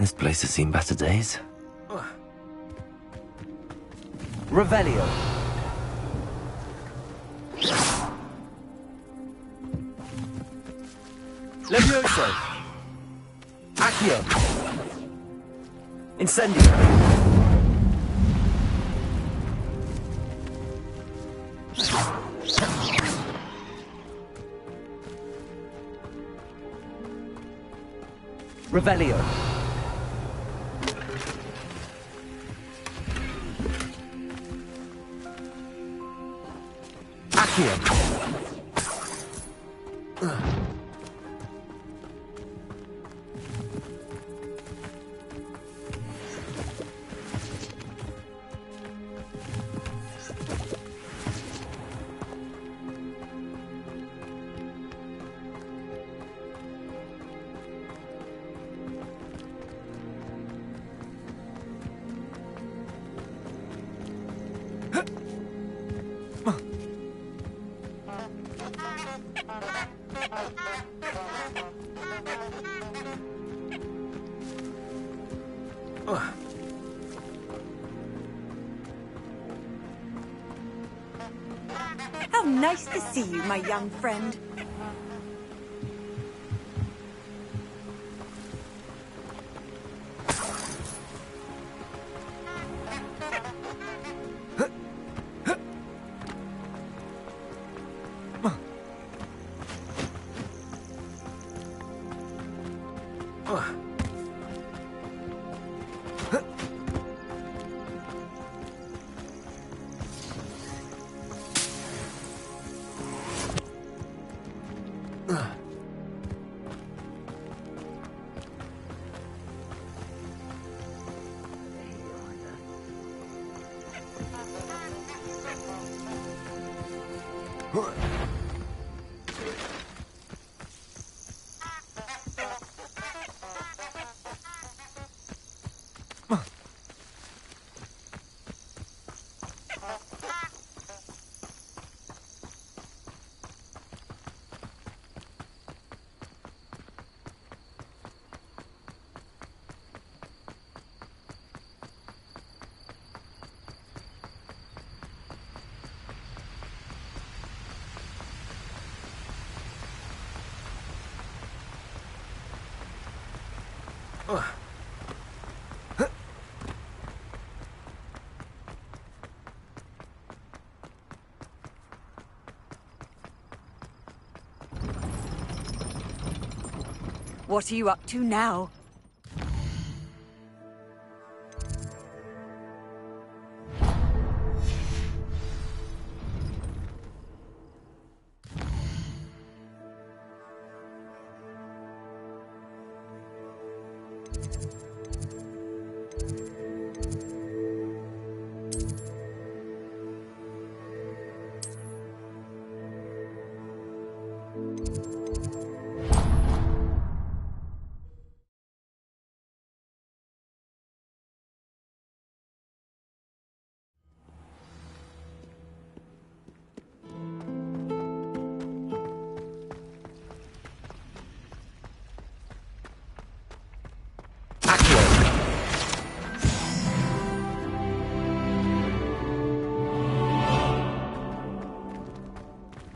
This place has seen better days. Revelio. Levioso. Accio. Incendio. Revelio. Accio. How nice to see you, my young friend. What are you up to now?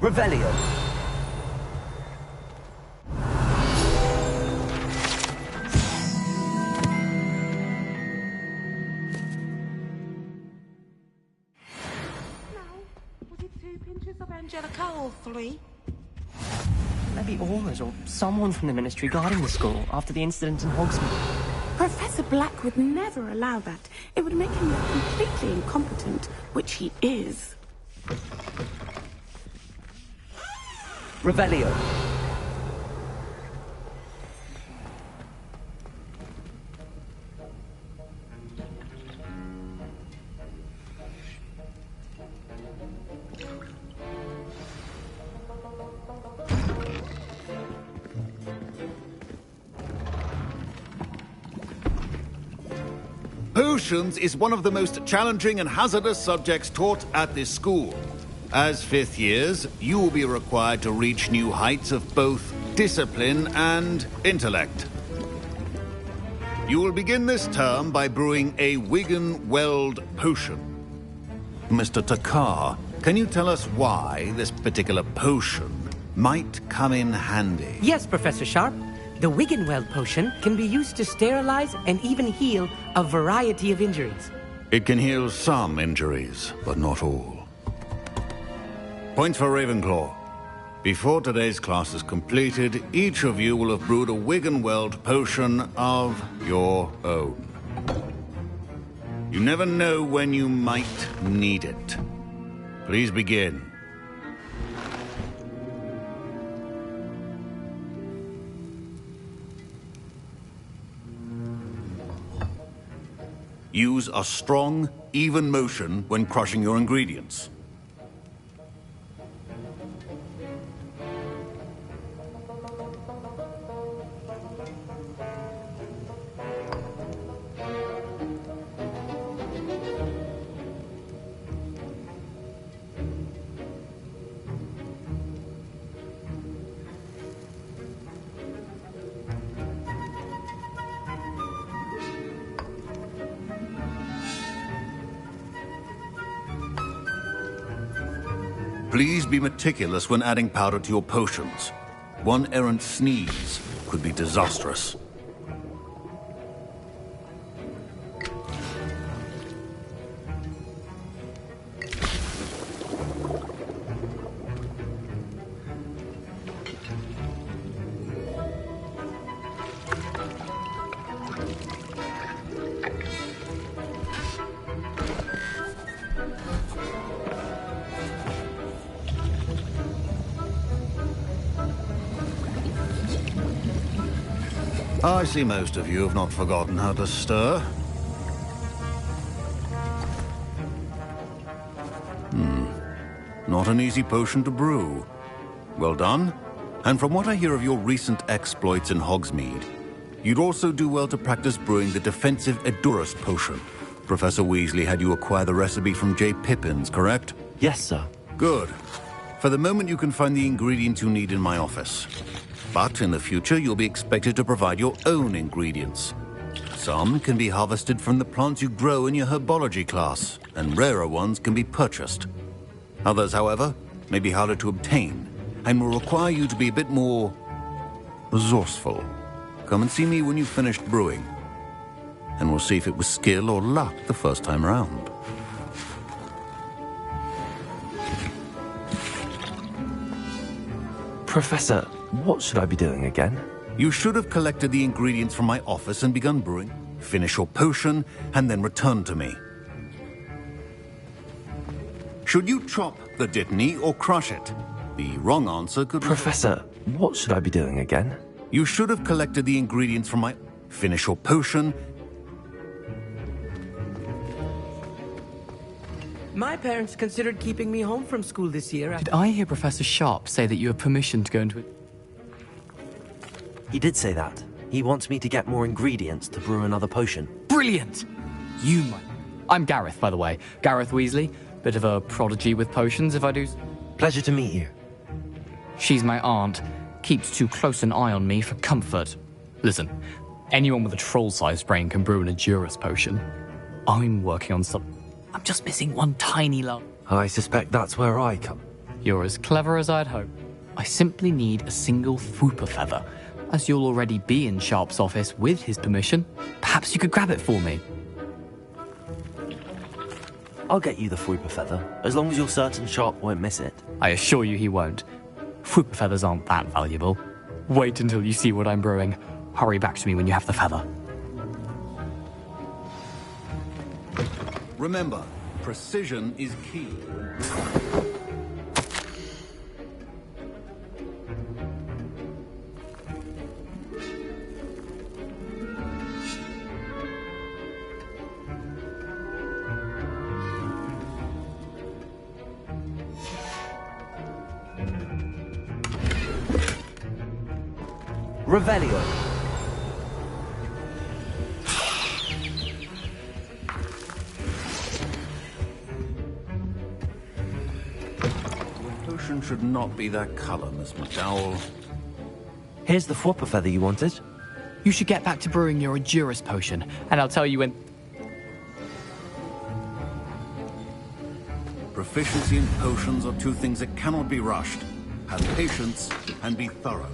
Revelio. Was it 2 pinches of Angelica or 3? Maybe Aula's or someone from the Ministry guarding the school after the incident in Hogsmeade. Professor Black would never allow that. It would make him look completely incompetent, which he is. Revelio. Potions is one of the most challenging and hazardous subjects taught at this school. As 5th years, you will be required to reach new heights of both discipline and intellect. You will begin this term by brewing a Wigan Weld potion. Mr. Takar, can you tell us why this particular potion might come in handy? Yes, Professor Sharp. The Wiggenweld potion can be used to sterilize and even heal a variety of injuries. It can heal some injuries, but not all. Points for Ravenclaw. Before today's class is completed, each of you will have brewed a Wiggenweld potion of your own. You never know when you might need it. Please begin. Use a strong, even motion when crushing your ingredients. Please be meticulous when adding powder to your potions. One errant sneeze could be disastrous. I see most of you have not forgotten how to stir. Not an easy potion to brew. Well done. And from what I hear of your recent exploits in Hogsmeade, you'd also do well to practice brewing the defensive Edurus potion. Professor Weasley had you acquire the recipe from J. Pippins, correct? Yes, sir. Good. For the moment, you can find the ingredients you need in my office. But in the future, you'll be expected to provide your own ingredients. Some can be harvested from the plants you grow in your herbology class, and rarer ones can be purchased. Others, however, may be harder to obtain, and will require you to be a bit more resourceful. Come and see me when you've finished brewing, and we'll see if it was skill or luck the first time round. Professor, what should I be doing again? You should have collected the ingredients from my office and begun brewing. Finish your potion, and then return to me. Should you chop the Dittany or crush it? The wrong answer could... Professor, what should I be doing again? You should have collected the ingredients from my... Finish your potion. My parents considered keeping me home from school this year. Did I hear Professor Sharp say that you have permission to go into it? He did say that. He wants me to get more ingredients to brew another potion. Brilliant! You might... I'm Gareth, by the way. Gareth Weasley. Bit of a prodigy with potions, if I do... Pleasure to meet you. She's my aunt. Keeps too close an eye on me for comfort. Listen, anyone with a troll-sized brain can brew an Edurus potion. I'm working on some... I'm just missing one tiny lump. I suspect that's where I come. You're as clever as I'd hope. I simply need a single Fwooper feather. As you'll already be in Sharp's office with his permission, perhaps you could grab it for me. I'll get you the Fwooper feather, as long as you're certain Sharp won't miss it. I assure you he won't. Fwooper feathers aren't that valuable. Wait until you see what I'm brewing. Hurry back to me when you have the feather. Remember, precision is key. Revelio. The potion should not be that color, Miss McDowell. Here's the Fwooper feather you wanted. You should get back to brewing your Endurance potion, and I'll tell you when... Proficiency in potions are two things that cannot be rushed. Have patience and be thorough.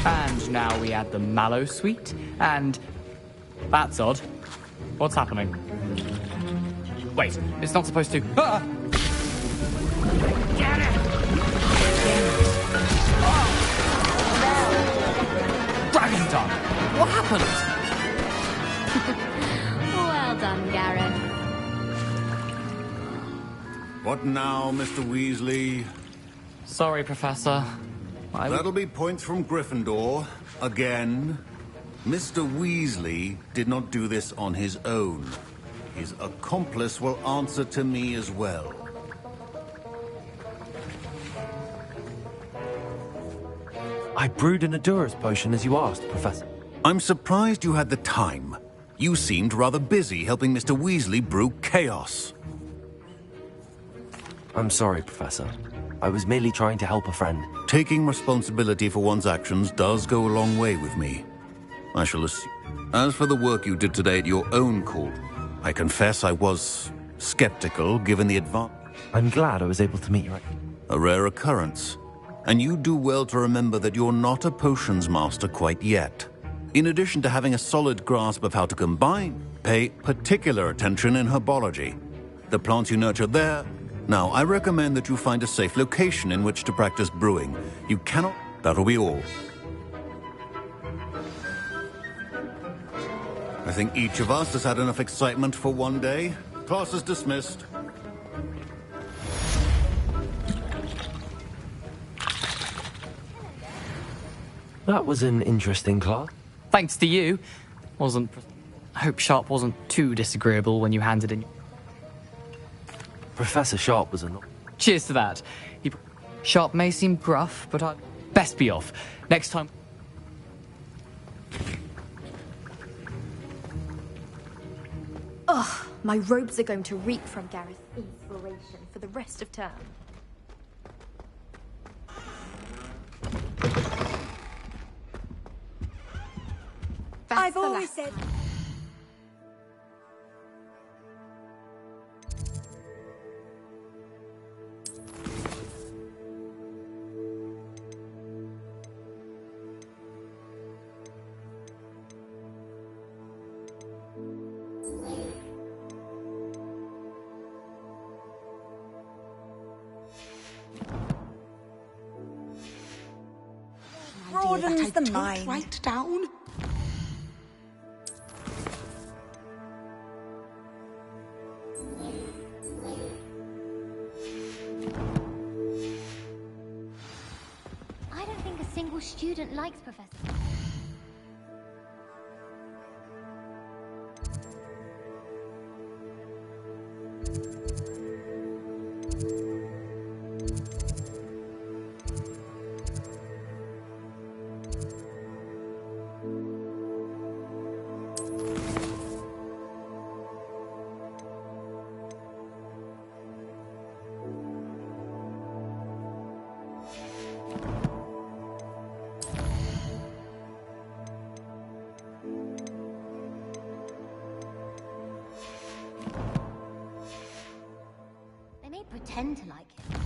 And now we add the mallow sweet, and... That's odd. What's happening? Wait, it's not supposed to... Ah! Get it! Dragon tongue! What happened? Well done, Gareth. What now, Mr. Weasley? Sorry, Professor. That'll be points from Gryffindor. Again. Mr. Weasley did not do this on his own. His accomplice will answer to me as well. I brewed an Endurance potion as you asked, Professor. I'm surprised you had the time. You seemed rather busy helping Mr. Weasley brew chaos. I'm sorry, Professor. I was merely trying to help a friend. Taking responsibility for one's actions does go a long way with me. I shall assume. As for the work you did today at your own call, I confess I was skeptical given the advance. I'm glad I was able to meet you. A rare occurrence. And you do well to remember that you're not a potions master quite yet. In addition to having a solid grasp of how to combine, pay particular attention in herbology. The plants you nurture there. Now, I recommend that you find a safe location in which to practice brewing. You cannot... That'll be all. I think each of us has had enough excitement for one day. Class is dismissed. That was an interesting class. Thanks to you. I hope Sharp wasn't too disagreeable when you handed in... Professor Sharp was a... Cheers to that. Sharp may seem gruff, but I... Best be off. Next time... Ugh, my robes are going to reek from Gareth's inspiration for the rest of term. I've always said... Broadens the mind. Right down. I don't think a single student likes Professor. Pretend to like him.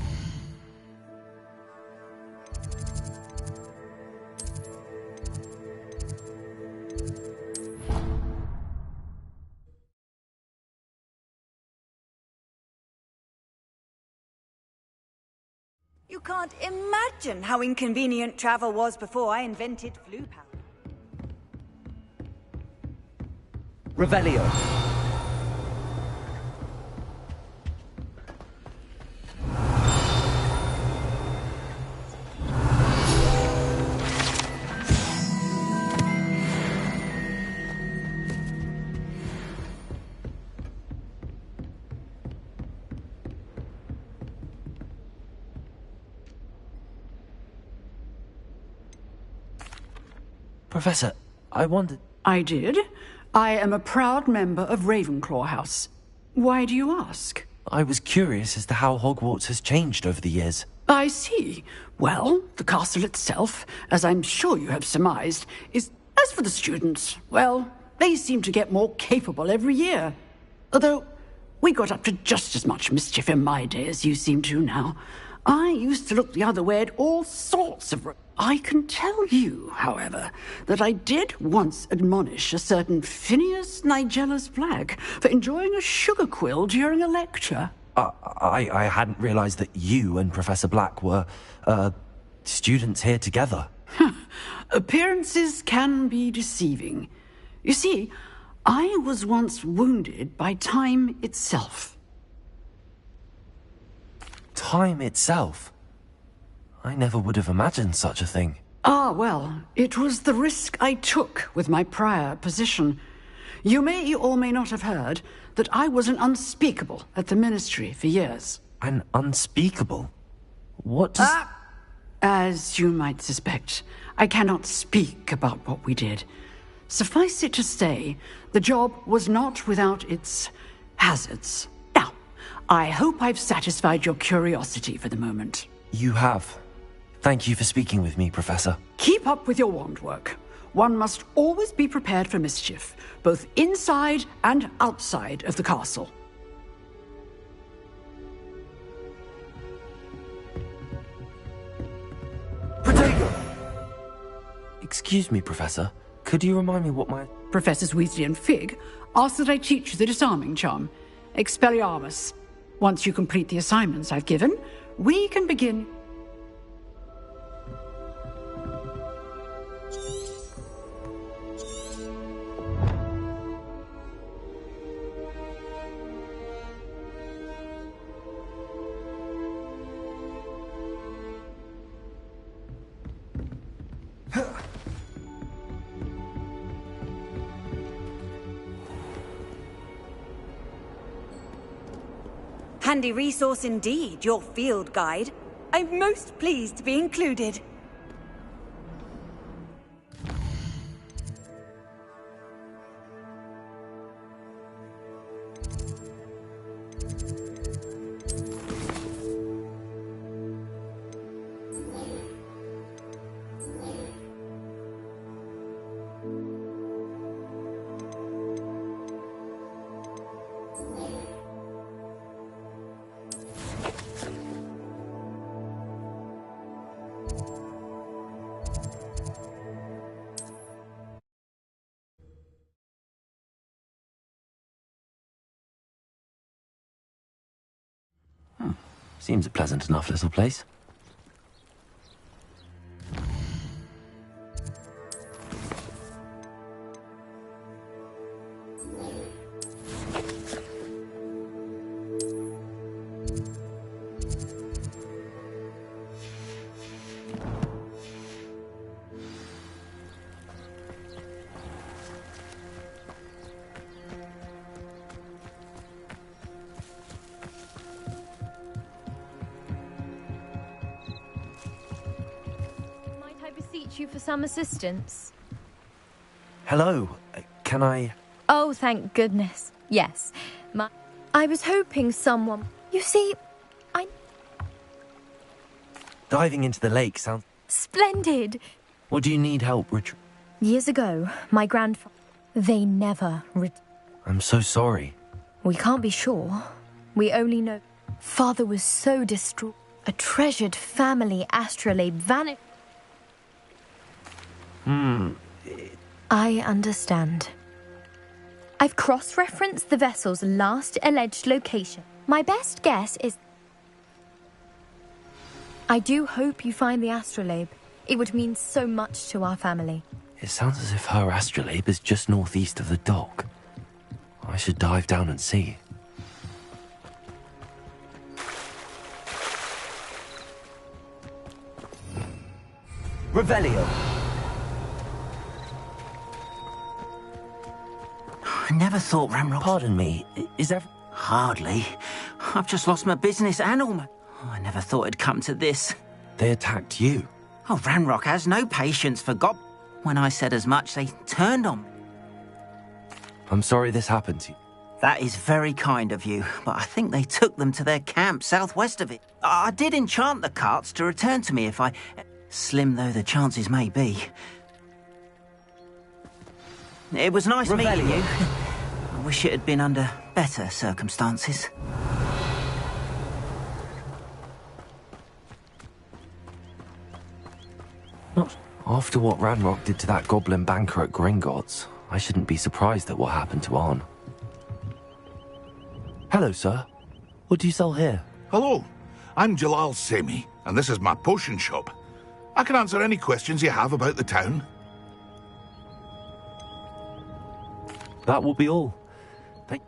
You can't imagine how inconvenient travel was before I invented flu powder. Revelio. Professor, I wondered... I did. I am a proud member of Ravenclaw House. Why do you ask? I was curious as to how Hogwarts has changed over the years. I see. Well, the castle itself, as I'm sure you have surmised, is... As for the students, well, they seem to get more capable every year. Although, we got up to just as much mischief in my day as you seem to now. I used to look the other way at all sorts of... I can tell you, however, that I did once admonish a certain Phineas Nigella's Black for enjoying a sugar quill during a lecture. I hadn't realized that you and Professor Black were, students here together. Appearances can be deceiving. You see, I was once wounded by time itself. Time itself? I never would have imagined such a thing. Ah, well, it was the risk I took with my prior position. You may or may not have heard that I was an unspeakable at the Ministry for years. An unspeakable? What does... As you might suspect, I cannot speak about what we did. Suffice it to say, the job was not without its hazards. Now, I hope I've satisfied your curiosity for the moment. You have. Thank you for speaking with me, Professor. Keep up with your wand work. One must always be prepared for mischief, both inside and outside of the castle. Excuse me, Professor. Could you remind me what my... Professors Weasley and Fig ask that I teach you the disarming charm, Expelliarmus. Once you complete the assignments I've given, we can begin... Handy resource indeed, your field guide. I'm most pleased to be included. Seems a pleasant enough little place. You for some assistance? Hello. Can I... Oh, thank goodness. Yes. I was hoping someone... You see, Diving into the lake sounds... Splendid! What do you need help Years ago, my grandfather... They never... I'm so sorry. We can't be sure. We only know... Father was so distraught. A treasured family astrolabe vanished. I understand. I've cross-referenced the vessel's last alleged location. My best guess is... I do hope you find the astrolabe. It would mean so much to our family. It sounds as if her astrolabe is just northeast of the dock. I should dive down and see. Revelio. I never thought Ramrock... Pardon me, is that... Hardly. I've just lost my business and all my... Oh, I never thought it'd come to this. They attacked you? Oh, Ranrock has no patience for God. When I said as much, they turned on me. I'm sorry this happened to you. That is very kind of you, but I think they took them to their camp southwest of it. I did enchant the carts to return to me if I... Slim though the chances may be. It was nice meeting you. I wish it had been under better circumstances. After what Ranrock did to that goblin banker at Gringotts, I shouldn't be surprised at what happened to Arn. Hello, sir. What do you sell here? Hello, I'm Jalal Semi, and this is my potion shop. I can answer any questions you have about the town. That will be all. Thank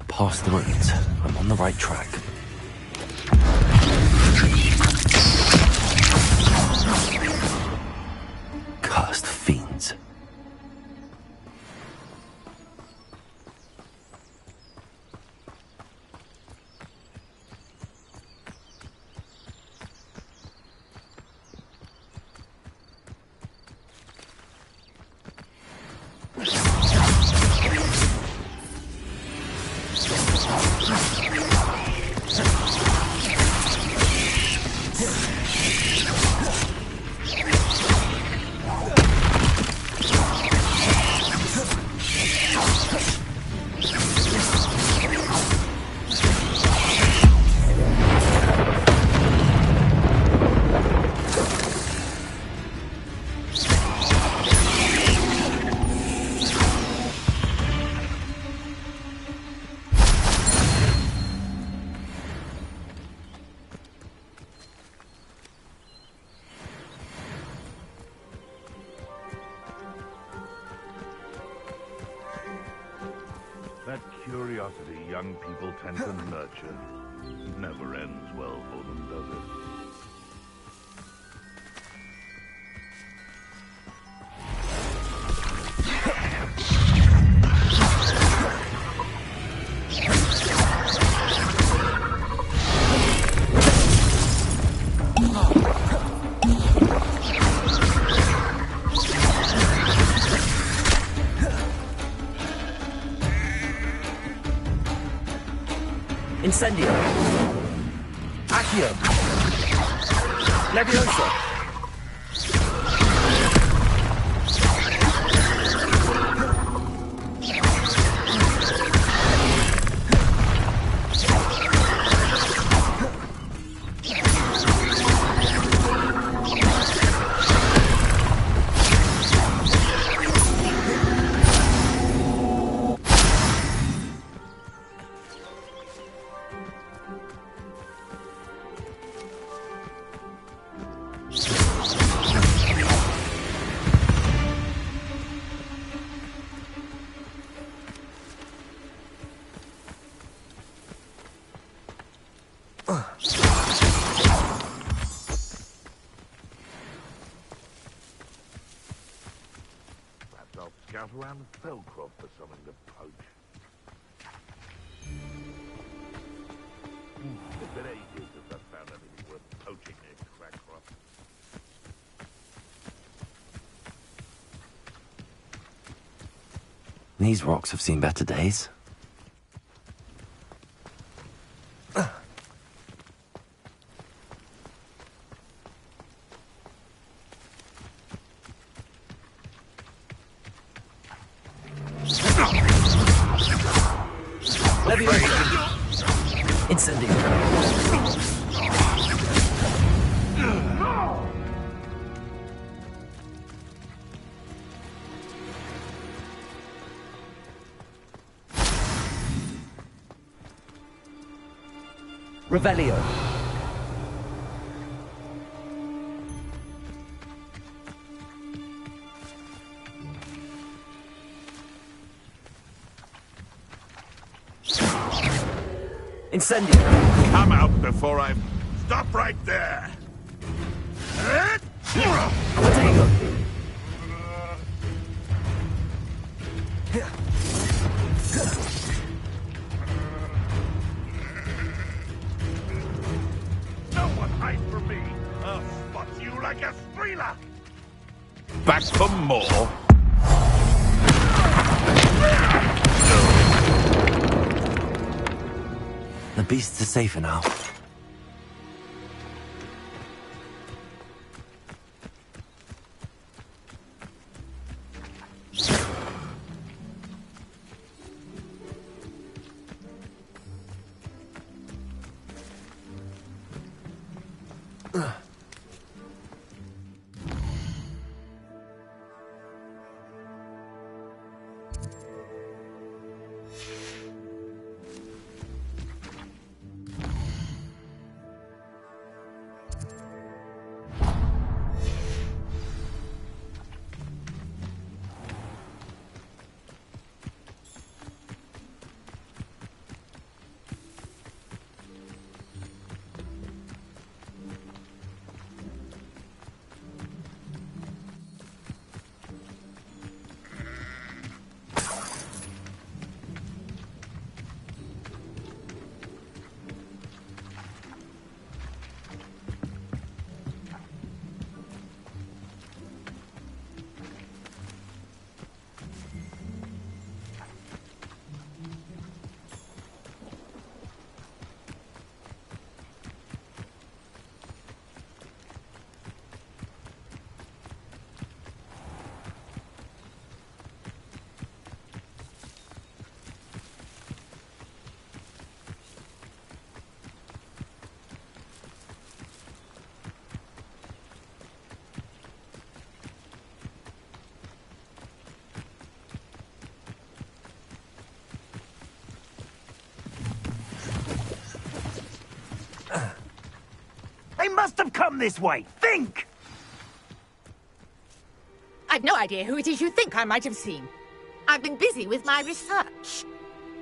Past the ruins. I'm on the right track. Cursed fiends. That curiosity young people tend to nurture never ends well for them, does it? Incendio. Accio. Leviosa. I'll scout around Felcroft for something to poach. It's been ages since I've found anything worth poaching near Crackcroft. These rocks have seen better days. Incendio. Revelio. Incendio. Come out before I... Stop right there! No one hide from me! I'll spot you like a streeler! Back for more? The beasts are safer now. They must have come this way. Think! I've no idea who it is you think I might have seen. I've been busy with my research.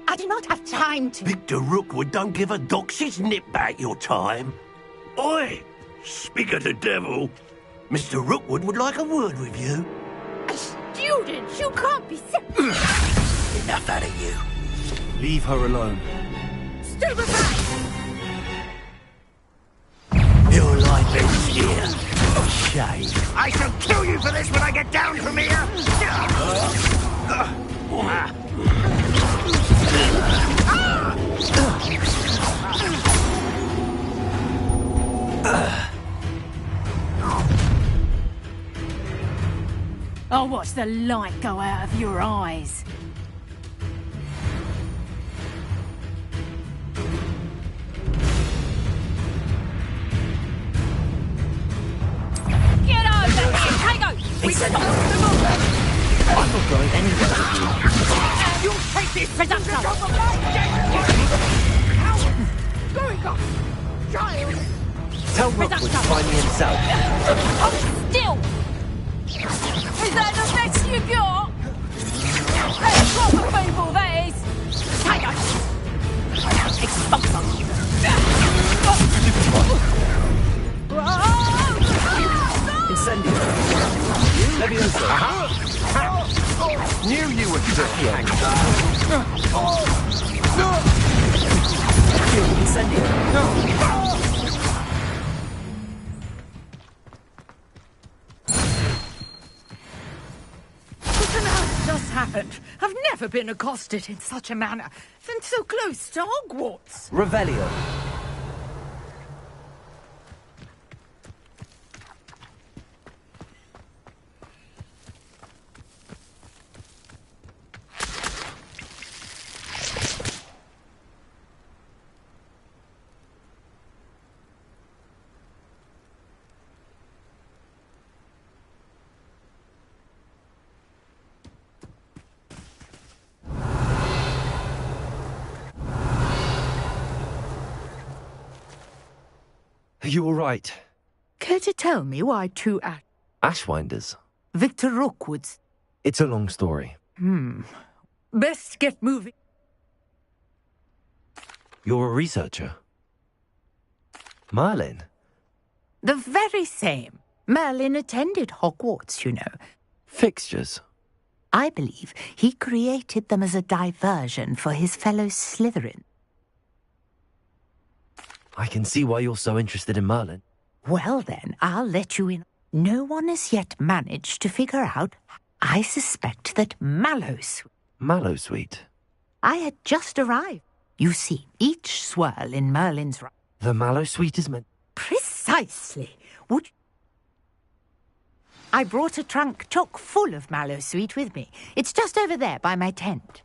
I do not have time to... Victor Rookwood don't give a dox's nip back your time. Oi! Speak of the devil. Mr. Rookwood would like a word with you. A student? You can't be so... Enough out of you. Leave her alone. Stupefy! Your life ends here. Oh, shame. I shall kill you for this when I get down from here. I'll watch the light go out of your eyes. Get over here, Tango! We stopped them all! I'm not going anywhere with you. You'll take this presumption! Going off! Child! Tell Rookwood to find me himself. Oh, still! Is that the best you got? That's proper people, that is! Tango! Expulso! Incendio. Levioso. Knew you would hang Incendio. What on earth just happened? I've never never been accosted in such a manner, and so close to Hogwarts. Revelio. Are you all right? Care to tell me why two Ashwinders? Victor Rookwood's? It's a long story. Best get moving. You're a researcher? Merlin? The very same. Merlin attended Hogwarts, you know. Fixtures? I believe he created them as a diversion for his fellow Slytherin. I can see why you're so interested in Merlin. Well then, I'll let you in. No one has yet managed to figure out. I suspect that Mallowsweet? I had just arrived. You see, each swirl in Merlin's... The Mallowsweet is meant... Precisely. I brought a trunk chock full of Mallowsweet with me. It's just over there by my tent.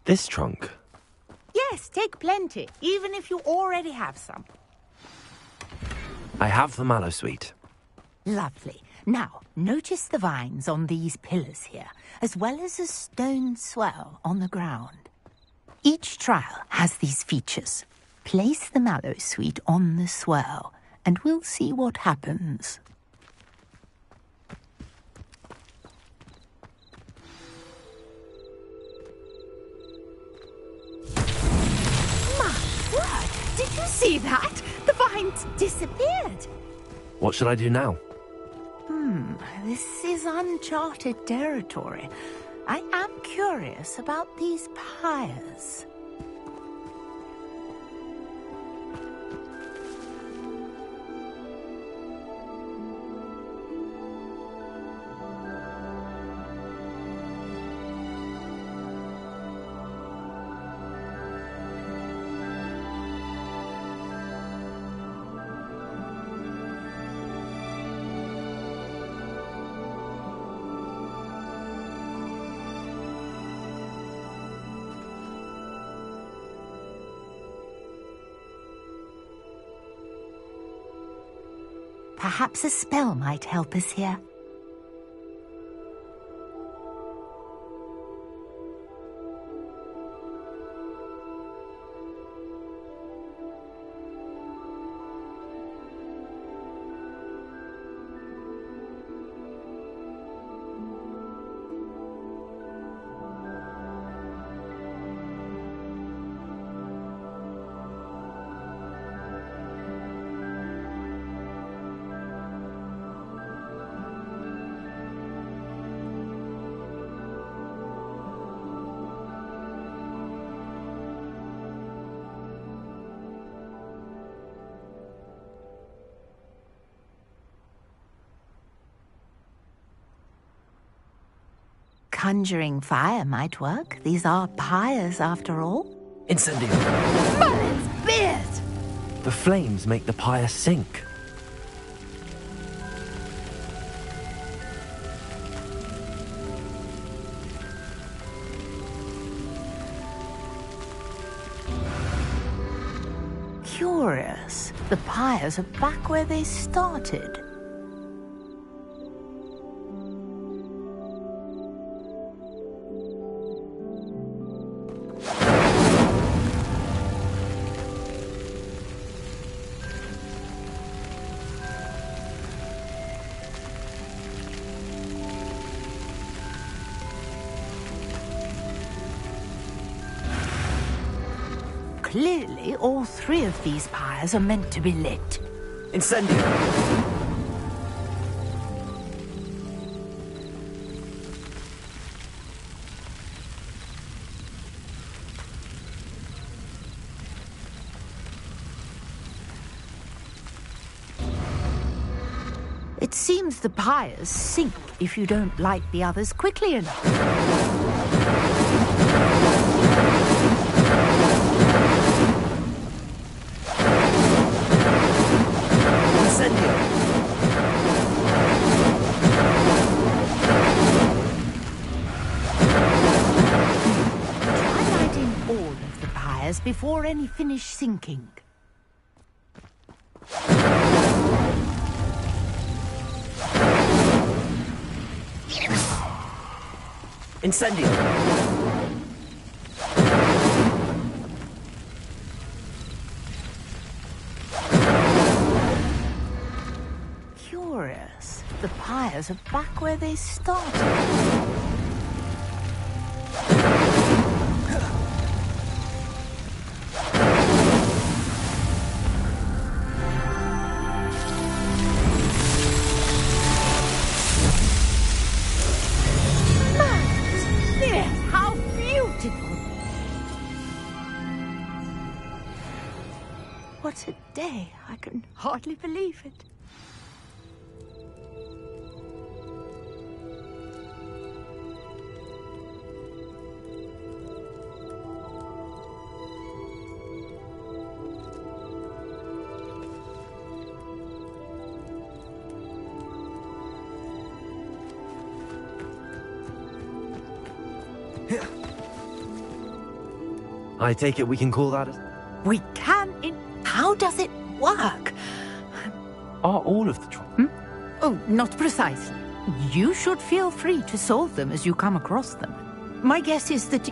This trunk? Yes, take plenty, even if you already have some. I have the Mallowsweet. Lovely. Now, notice the vines on these pillars here, as well as a stone swell on the ground. Each trial has these features. Place the Mallowsweet on the swell, and we'll see what happens. Did you see that? The vines disappeared. What should I do now? This is uncharted territory. I am curious about these pyres. Perhaps a spell might help us here. Conjuring fire might work. These are pyres, after all. Incendio. Merlin's beard! The flames make the pyre sink. Curious. The pyres are back where they started. Clearly, all three of these pyres are meant to be lit. Incendio! It seems the pyres sink if you don't light the others quickly enough. repairs before any finish sinking. Incendio! Curious. The pyres are back where they started. How beautiful! What a day! I can hardly believe it. I take it we can call that We can How does it work? Are all of the Oh, not precisely. You should feel free to solve them as you come across them. My guess is that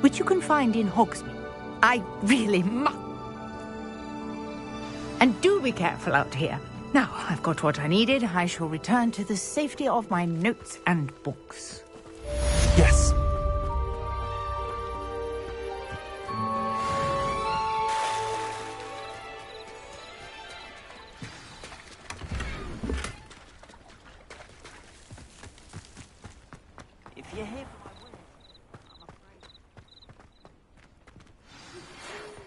which you can find in Hogsmeade. I really must. And do be careful out here. Now, I've got what I needed. I shall return to the safety of my notes and books. Yes. If you're here for my word, I'm afraid.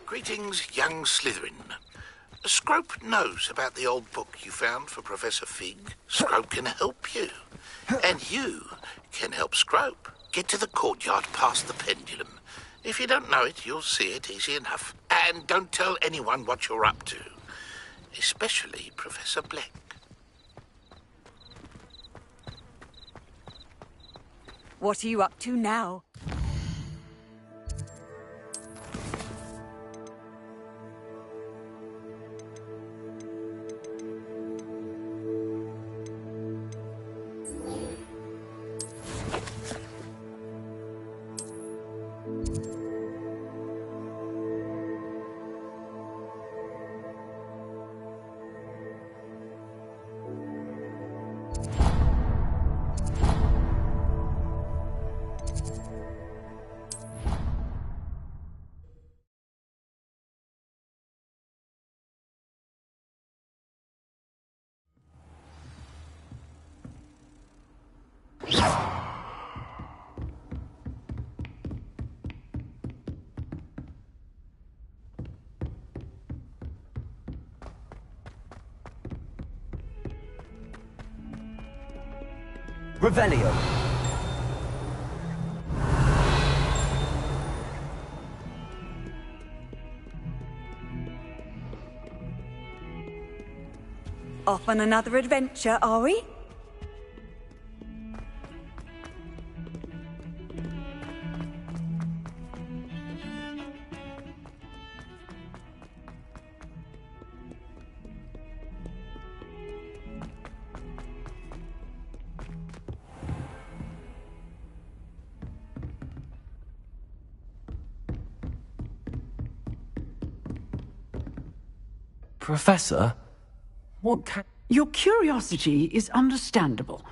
Greetings, young Slytherin. Scrope knows about the old book you found for Professor Fig. Scrope can help you. And you can help Scrope. Get to the courtyard past the pendulum. If you don't know it, you'll see it easy enough. And don't tell anyone what you're up to. Especially Professor Black. What are you up to now? Revelio. Off on another adventure, are we? Professor, what can... Your curiosity is understandable.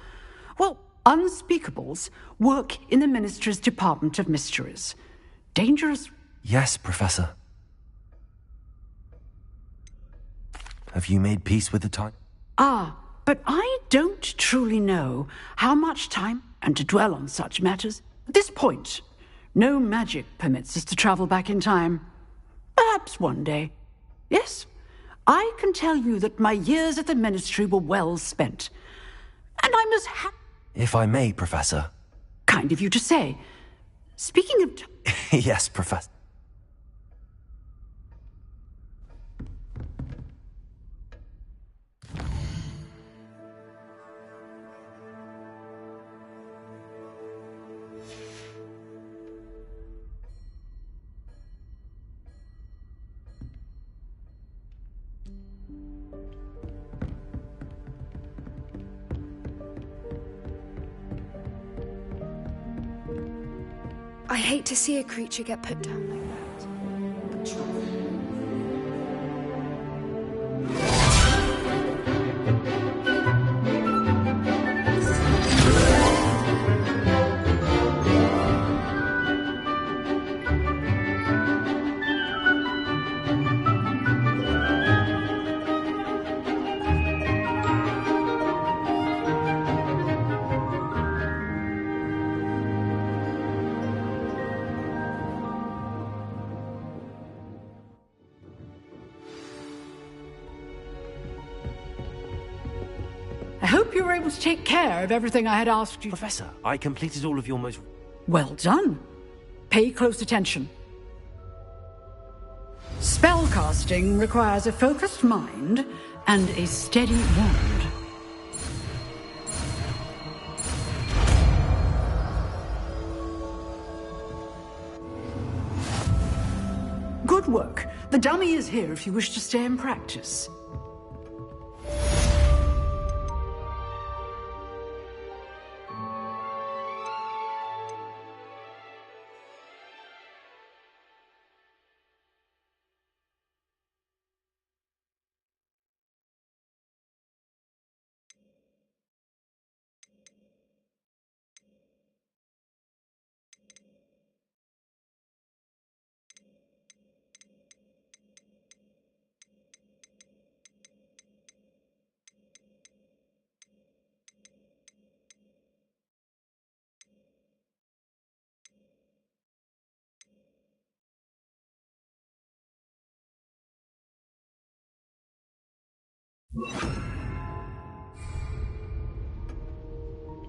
Well, unspeakables work in the Ministry's Department of Mysteries. Dangerous... Yes, Professor. Have you made peace with the time? Ah, but I don't truly know how much time, and to dwell on such matters. At this point, no magic permits us to travel back in time. Perhaps one day. Yes, I can tell you that my years at the Ministry were well spent. And I'm as happy... If I may, Professor. Kind of you to say. Speaking of... Yes, Professor. hate to see a creature get put down like that. I hope you were able to take care of everything I had asked you. Professor, I completed all of your most... Well done. Pay close attention. Spellcasting requires a focused mind and a steady wand. Good work. The dummy is here if you wish to stay and practice.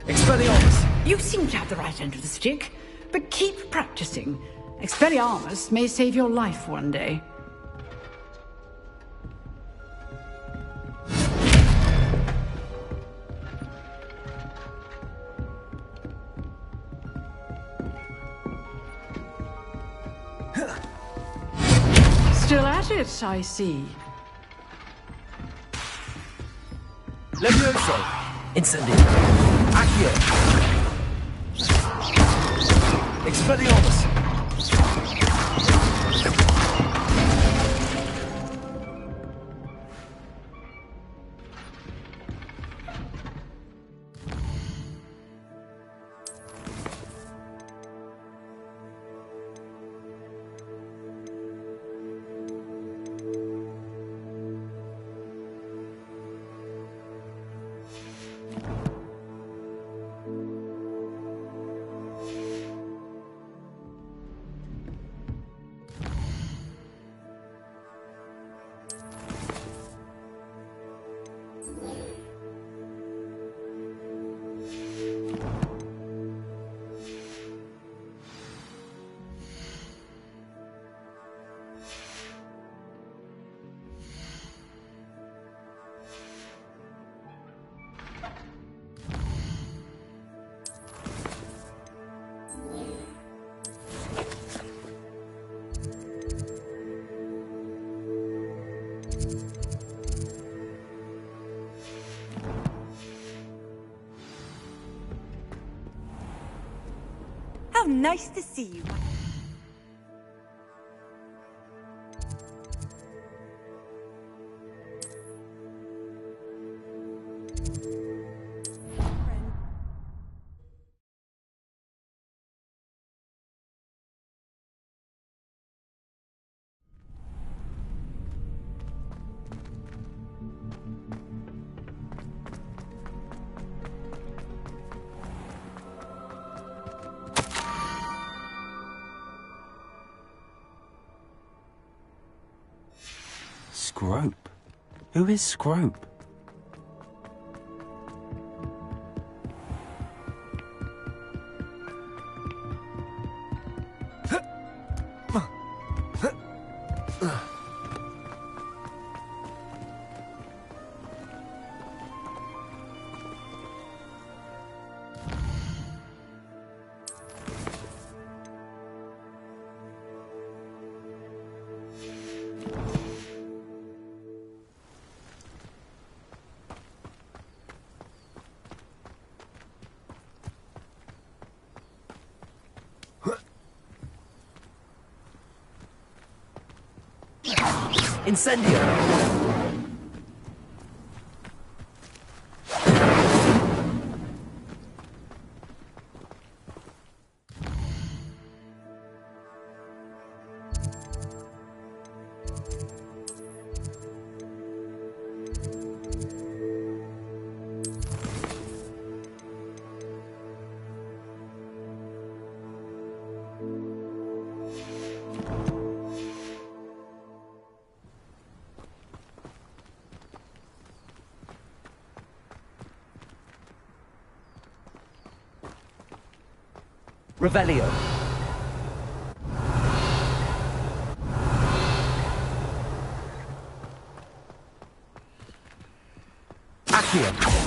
Expelliarmus, you seem to have the right end of the stick, but keep practicing. Expelliarmus may save your life one day. Still at it, I see. Levioso! Incendio! Accio! Expelliarmus! How nice to see you. Scrope? Who is Scrope? Incendio! Revelio. Accio.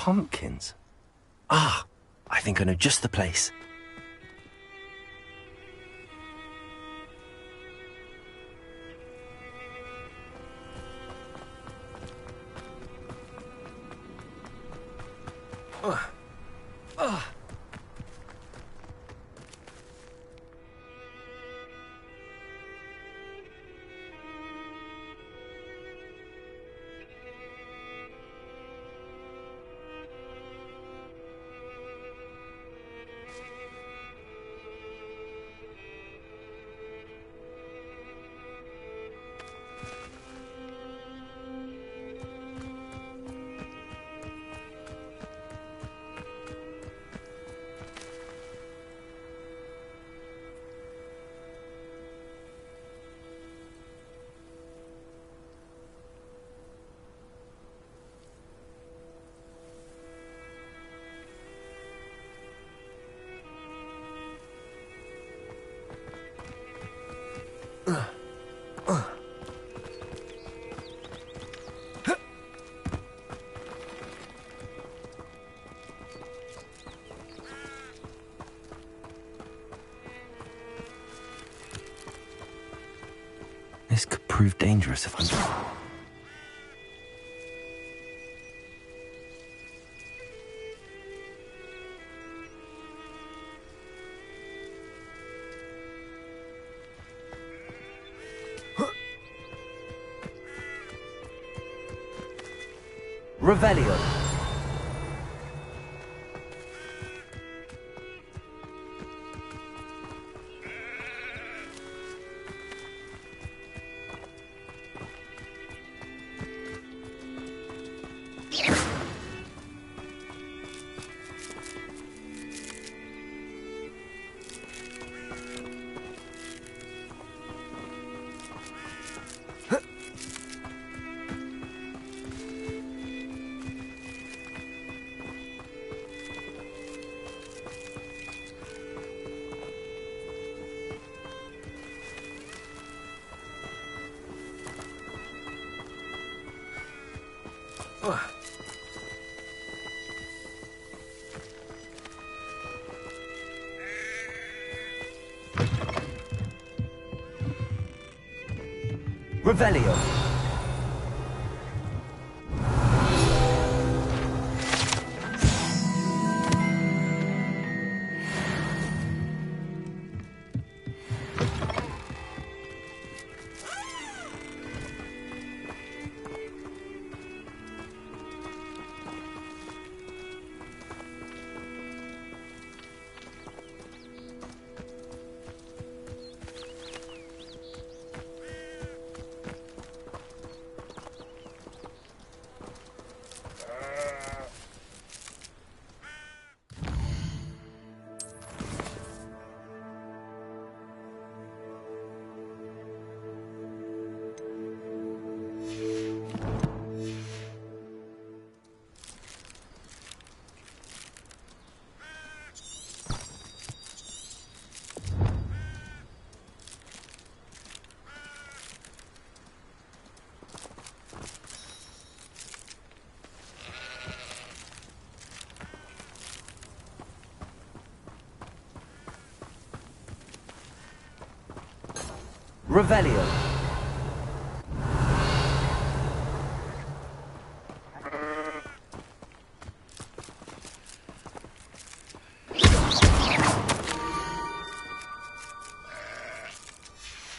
Pumpkins? Ah, I think I know just the place. This could prove dangerous if I'm... Revelio. Revelio. Revelio.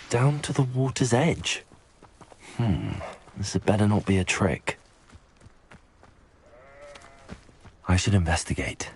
Down to the water's edge. This had better not be a trick. I should investigate.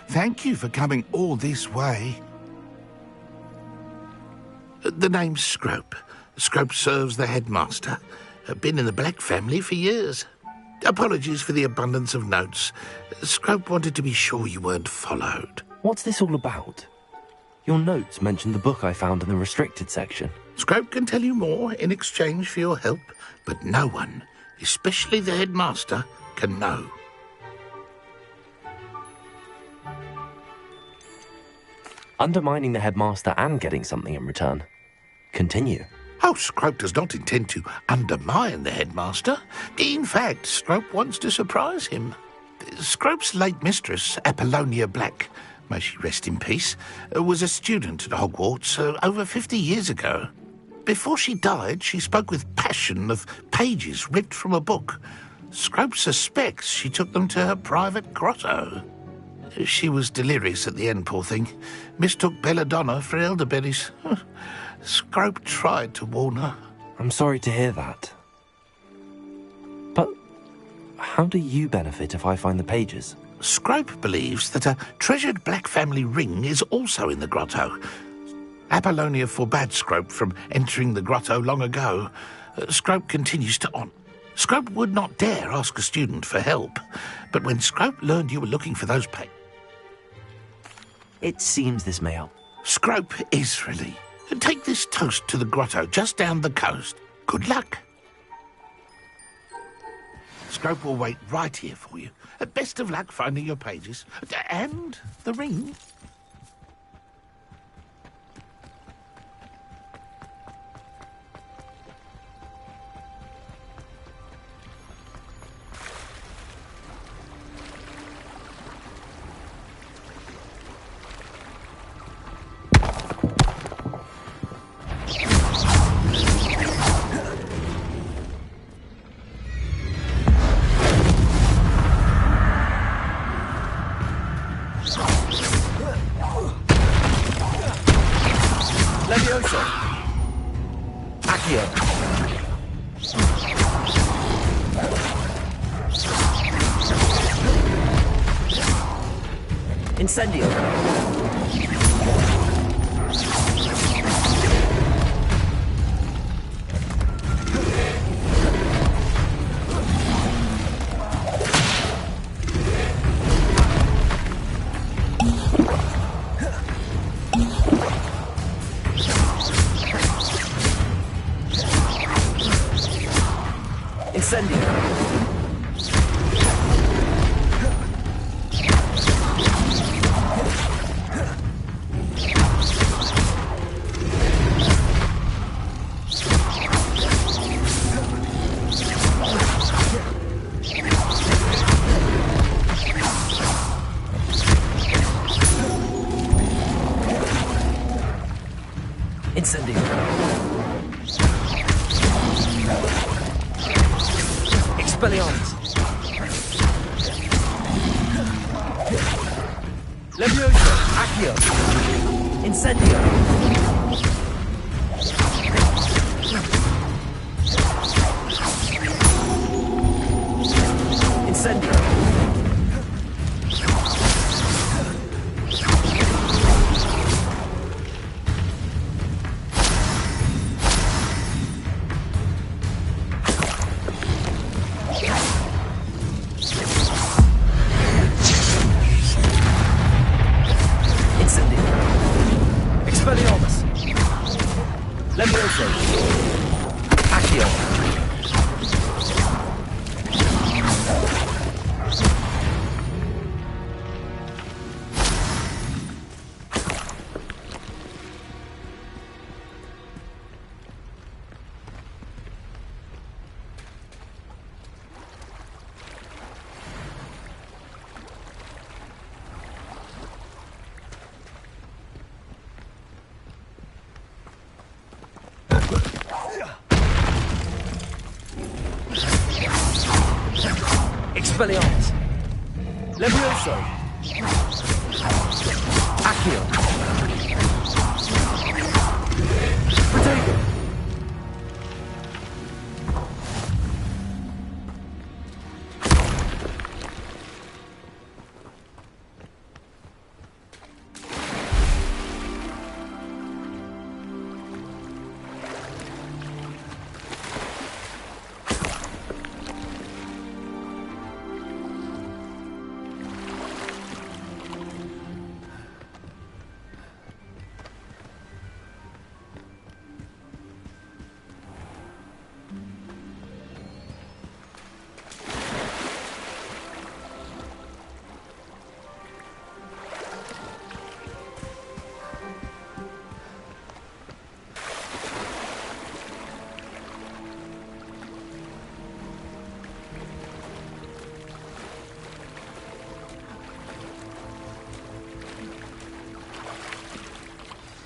Thank you for coming all this way. The name's Scrope. Scrope serves the headmaster. Been in the Black family for years. Apologies for the abundance of notes. Scrope wanted to be sure you weren't followed. What's this all about? Your notes mentioned the book I found in the restricted section. Scrope can tell you more in exchange for your help, but no one, especially the headmaster, can know. Undermining the headmaster and getting something in return. Continue. Oh, Scrope does not intend to undermine the headmaster. In fact, Scrope wants to surprise him. Scrope's late mistress, Apollonia Black, may she rest in peace, was a student at Hogwarts over 50 years ago. Before she died, she spoke with passion of pages ripped from a book. Scrope suspects she took them to her private grotto. She was delirious at the end, poor thing. Mistook belladonna for elderberries. Scrope tried to warn her. I'm sorry to hear that. But how do you benefit if I find the pages? Scrope believes that a treasured Black family ring is also in the grotto. Apollonia forbade Scrope from entering the grotto long ago. Scrope continues to on. Scrope would not dare ask a student for help. But when Scrope learned you were looking for those pages... It seems this may help. Scrope is really. Take this toast to the grotto just down the coast. Good luck. Scrope will wait right here for you. Best of luck finding your pages. And the ring. Incendio. Incendio. Expelliarmus. Leviosa. Accio. Incendio. Incendio. Levioso! Accio! Protego!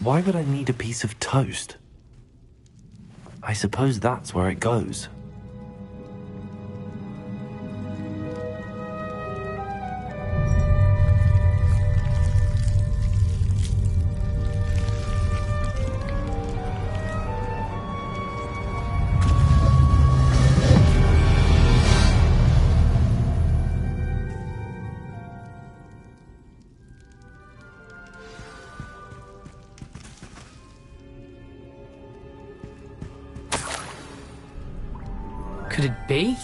Why would I need a piece of toast? I suppose that's where it goes. Could it be?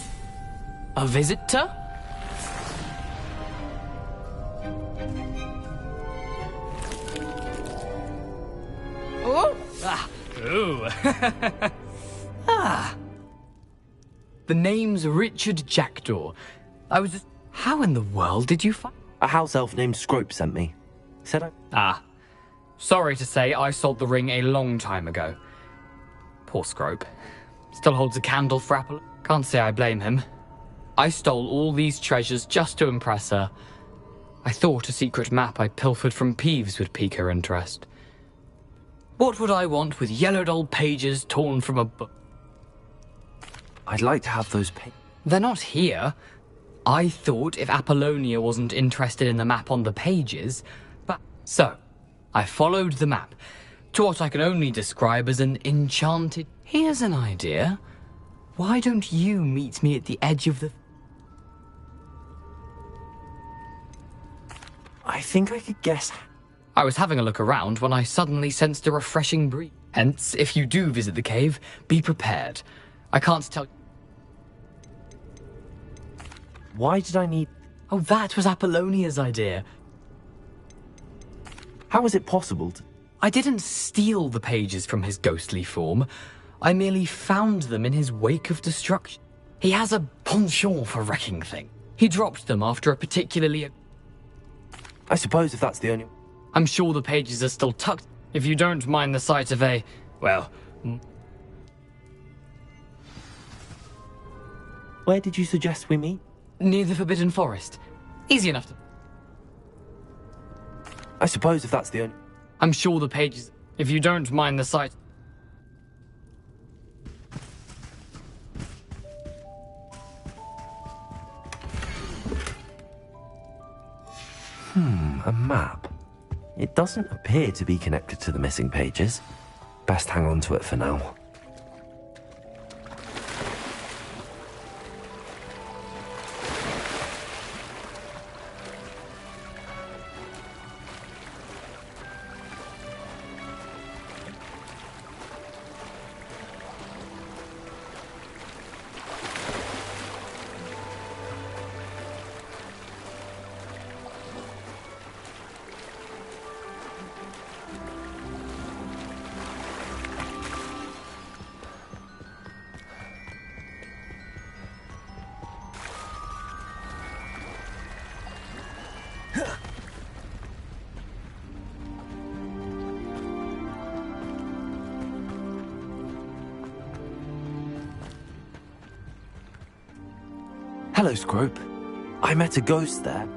A visitor? Oh! Ah! Ooh! Ah! The name's Richard Jackdaw. I was just... How in the world did you find... A house elf named Scrope sent me. Said I... Ah. Sorry to say, I sold the ring a long time ago. Poor Scrope. Still holds a candle for Apple. Can't say I blame him. I stole all these treasures just to impress her. I thought a secret map I pilfered from Peeves would pique her interest. What would I want with yellowed old pages torn from a book? I'd like to have those pages. They're not here. I thought if Apollonia wasn't interested in the map on the pages, but... So, I followed the map to what I can only describe as an enchanted... Here's an idea. Why don't you meet me at the edge of the... I think I could guess... I was having a look around when I suddenly sensed a refreshing breeze. Hence, if you do visit the cave, be prepared. I can't tell... Why did I need... Oh, that was Apollonia's idea. How is it possible to... I didn't steal the pages from his ghostly form. I merely found them in his wake of destruction. He has a penchant for wrecking things. He dropped them after a particularly... I suppose if that's the only... I'm sure the pages are still tucked, if you don't mind the sight of a... well... Where did you suggest we meet? Near the Forbidden Forest. Easy enough to... I suppose if that's the only... I'm sure the pages... if you don't mind the sight... A map. It doesn't appear to be connected to the missing pages. Best hang on to it for now. Hello, Scrope. I met a ghost there.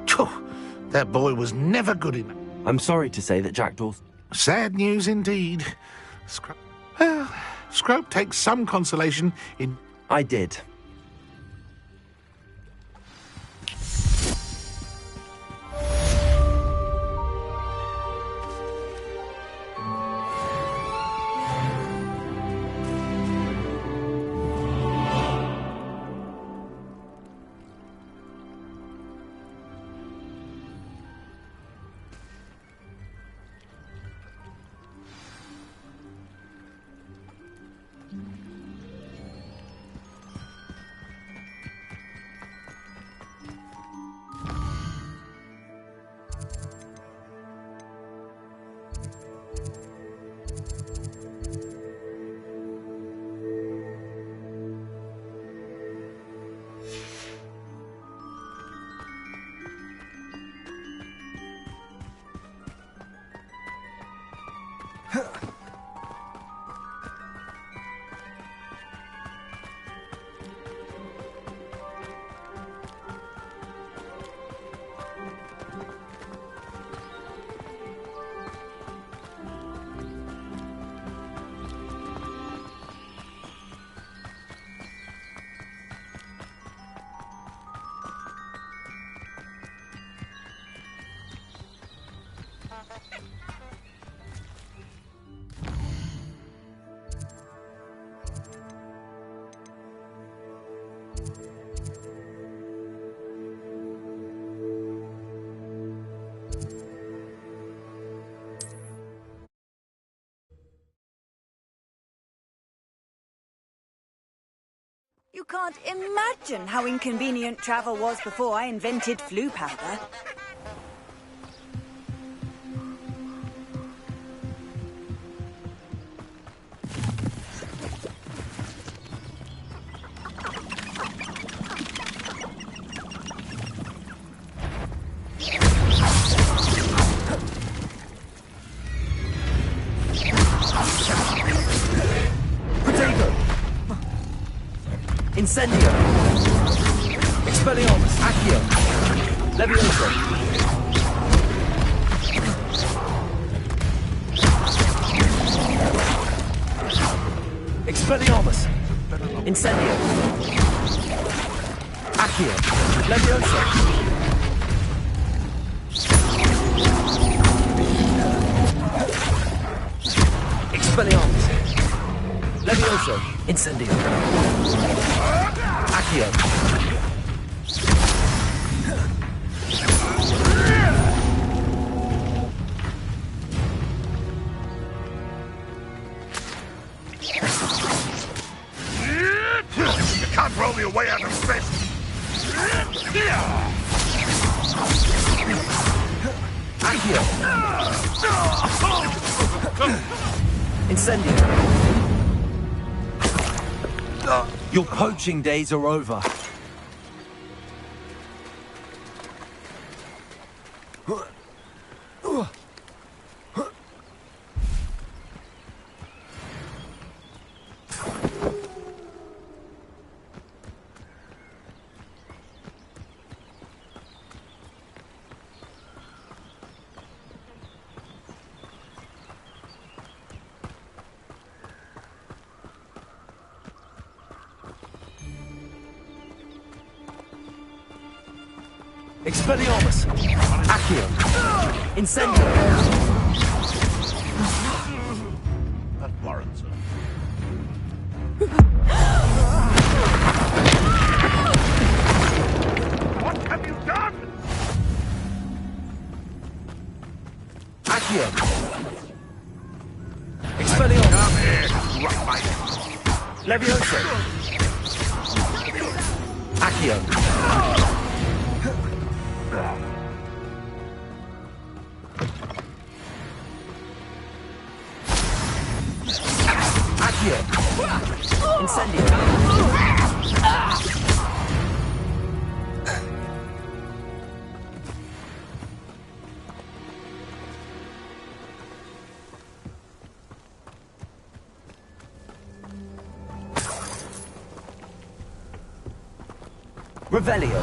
That boy was never good enough. I'm sorry to say that Jackdaw's... Sad news indeed. Well, Scrope takes some consolation in... I did. You can't imagine how inconvenient travel was before I invented flu powder. Incendio! Expelliarmus! Accio! Levioso! Expelliarmus! Incendio! Accio! Levioso! Expelliarmus! Levioso! Incendio! Accio! You can't roll me away out of space! Accio! Incendio! Your poaching days are over. Expelliarmus! Accio! Incendio! That warrants it. What have you done? Accio! Expelliarmus! Come here, roughbite. Levioso! Accio! Accio! Incendio! Revelio!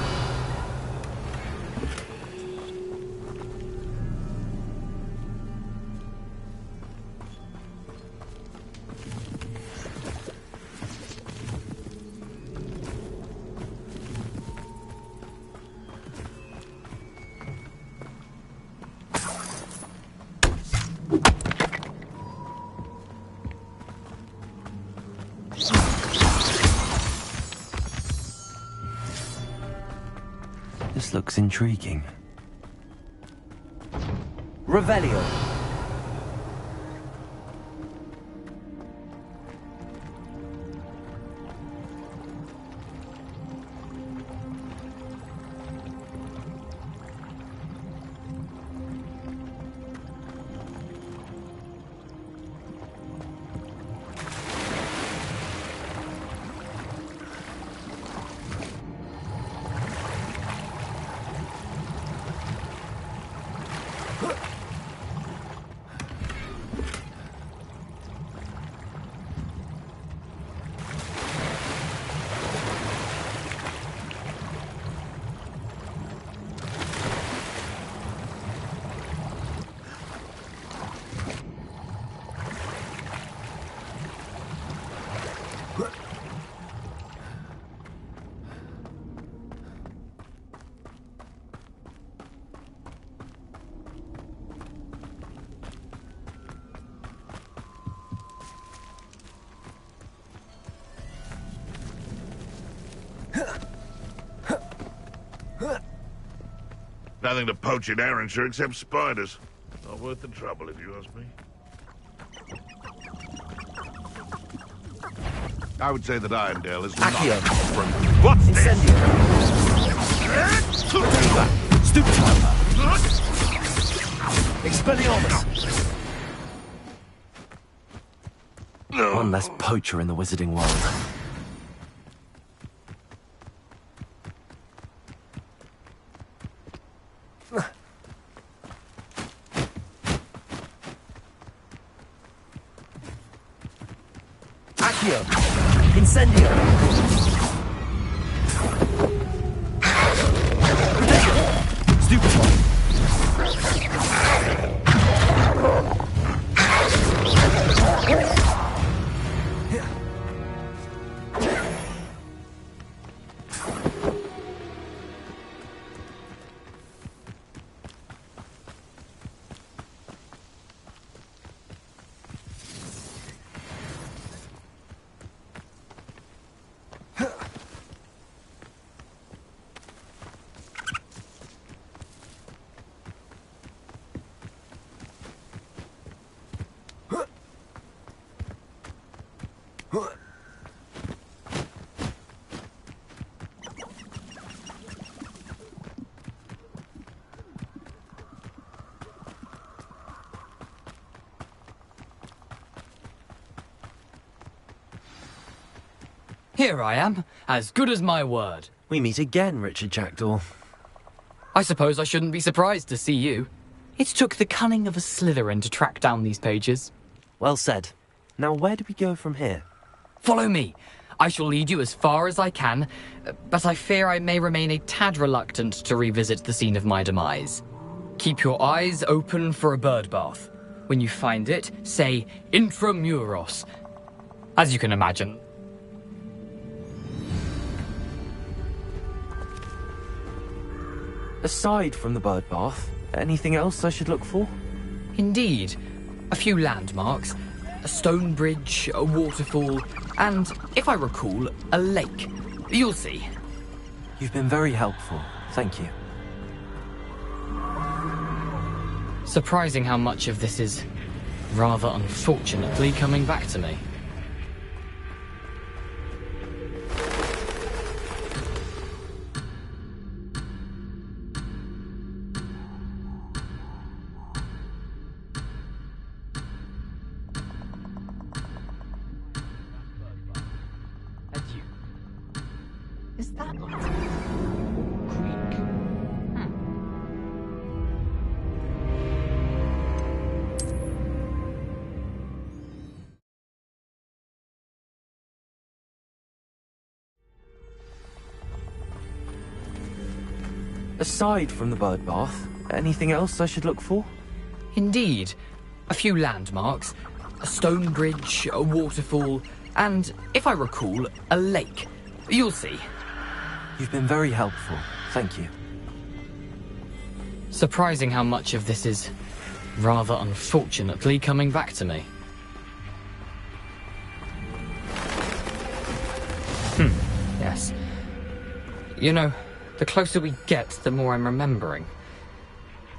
This looks intriguing. Revelio! Nothing to poach in Arrynshire except spiders. Not worth the trouble, if you ask me. I would say that Irondale is not... What's Incendio. this? Stupefy. Expelliarmus. One less poacher in the wizarding world. Accio. Incendio. Stupefy. Here I am, as good as my word. We meet again, Richard Jackdaw. I suppose I shouldn't be surprised to see you. It took the cunning of a Slytherin to track down these pages. Well said. Now where do we go from here? Follow me. I shall lead you as far as I can, but I fear I may remain a tad reluctant to revisit the scene of my demise. Keep your eyes open for a bird bath. When you find it, say Intramuros. As you can imagine. Aside from the bird bath, anything else I should look for? Indeed. A few landmarks, a stone bridge, a waterfall, and, if I recall, a lake. You'll see. You've been very helpful. Thank you. Surprising how much of this is, rather unfortunately, coming back to me. Is that Greek? Aside from the bird bath, anything else I should look for? Indeed. A few landmarks, a stone bridge, a waterfall, and, if I recall, a lake. You'll see. You've been very helpful. Thank you. Surprising how much of this is, rather unfortunately, coming back to me. Yes. You know, the closer we get, the more I'm remembering.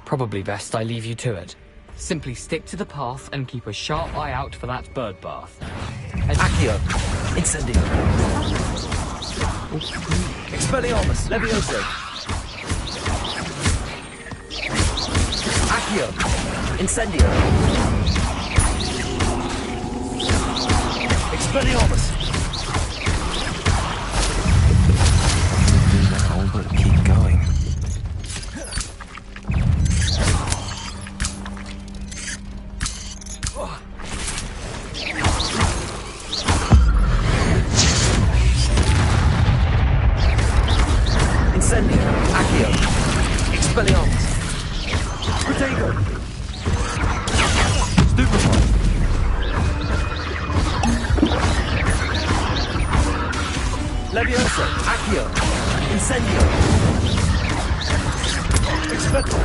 Probably best I leave you to it. Simply stick to the path and keep a sharp eye out for that bird bath. Accio. Incendio. Expelliarmus. Levioso. Accio. Incendio. Expelliarmus. Now, but keep going. Incendio. Accio. Expelliarmus. Protego. Stupefy. Levioso. Accio. Incendio. Expecto.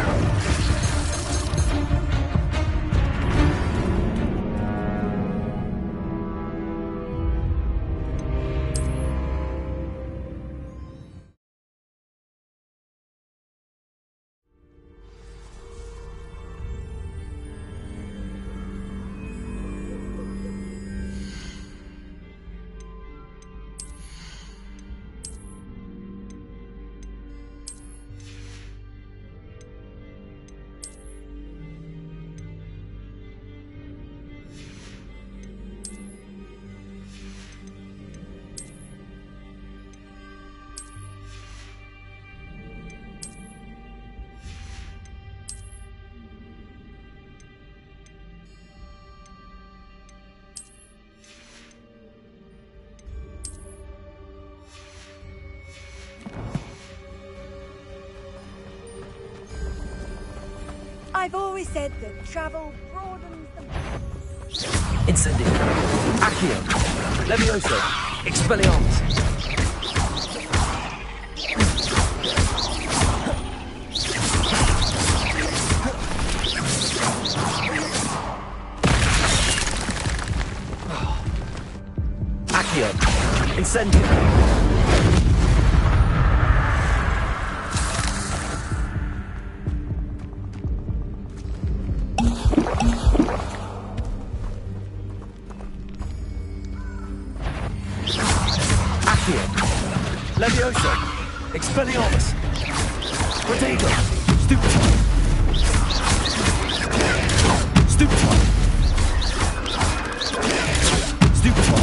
I've always said that travel broadens the... Incendio. Accio. Levioso. Expelliarmus. Accio. Incendio. Levioso! Expelliarmus! Protego! Stupefy! Stupefy! Stupefy!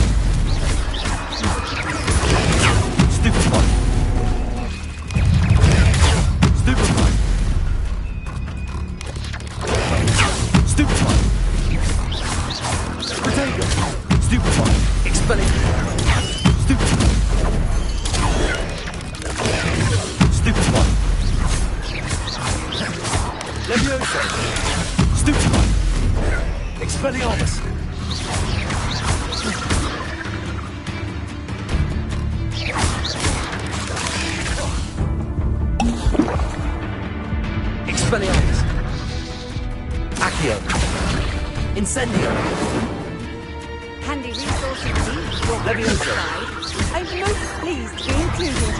Stupefy! Stupefy! Stupefy! Protego! Stupefy! Expelliarmus! Stupefy! Stupefy! Levioso! Stupefy! Expelliarmus! Expelliarmus! Accio! Incendio! Handy resource indeed. Your Levioso! side. I'm most pleased to be included.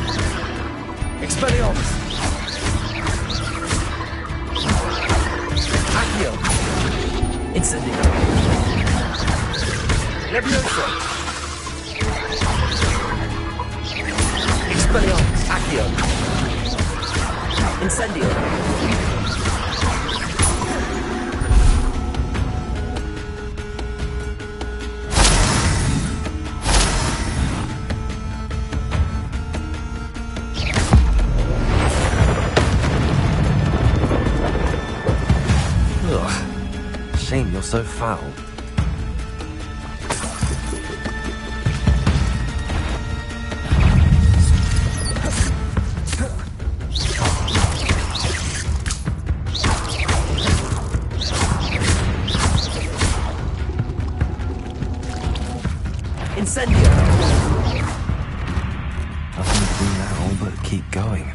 Expelliarmus! Accio! Incendio! Levioso! Expelliarmus! Accio! Incendio! Shame you're so foul. Incendio! Nothing to do now but keep going.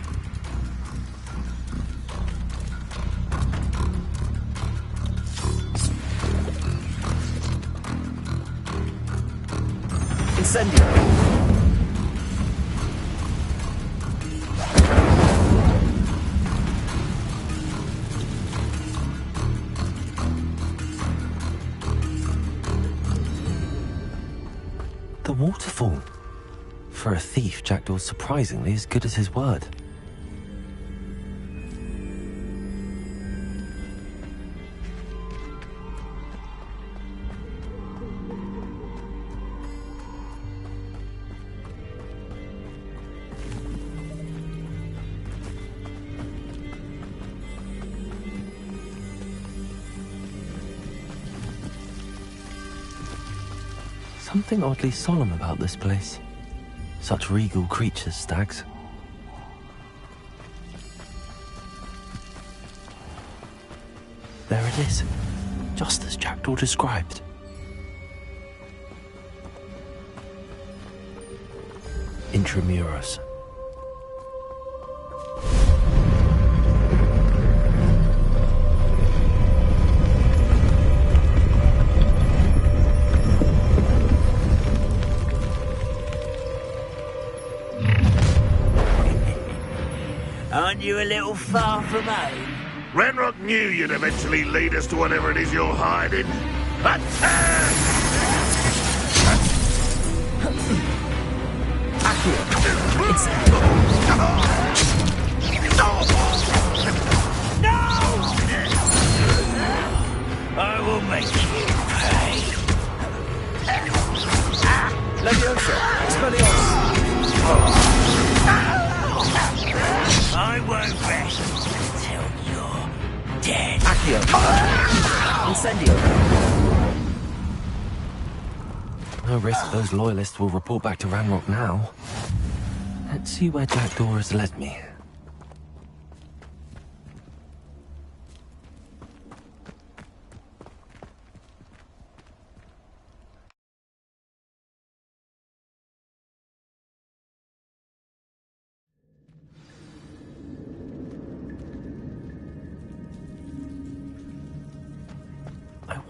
Incendio! The waterfall. For a thief, Jackdaw's surprisingly as good as his word. Something oddly solemn about this place. Such regal creatures, stags. There it is, just as Jackdaw described. Intramuros. Aren't you a little far from home? Ranrock knew you'd eventually lead us to whatever it is you're hiding. Attack! No! I will make you pay. Leviosa! Expelliarmus! I won't rest until you're dead. Accio! Incendio! No risk those loyalists will report back to Ranrock now. Let's see where Jackdaw has led me.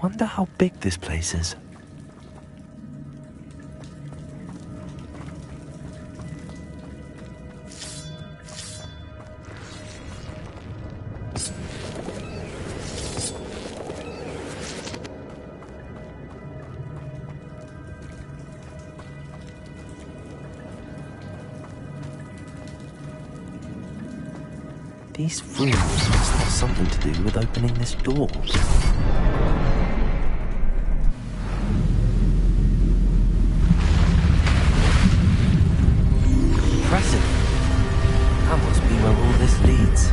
Wonder how big this place is. These rooms must have something to do with opening this door. Impressive. That must be where all this leads.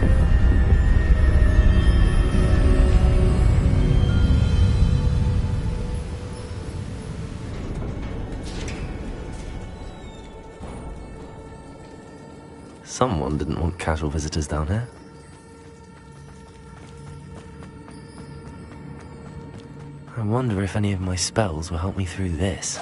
Someone didn't want casual visitors down here. I wonder if any of my spells will help me through this.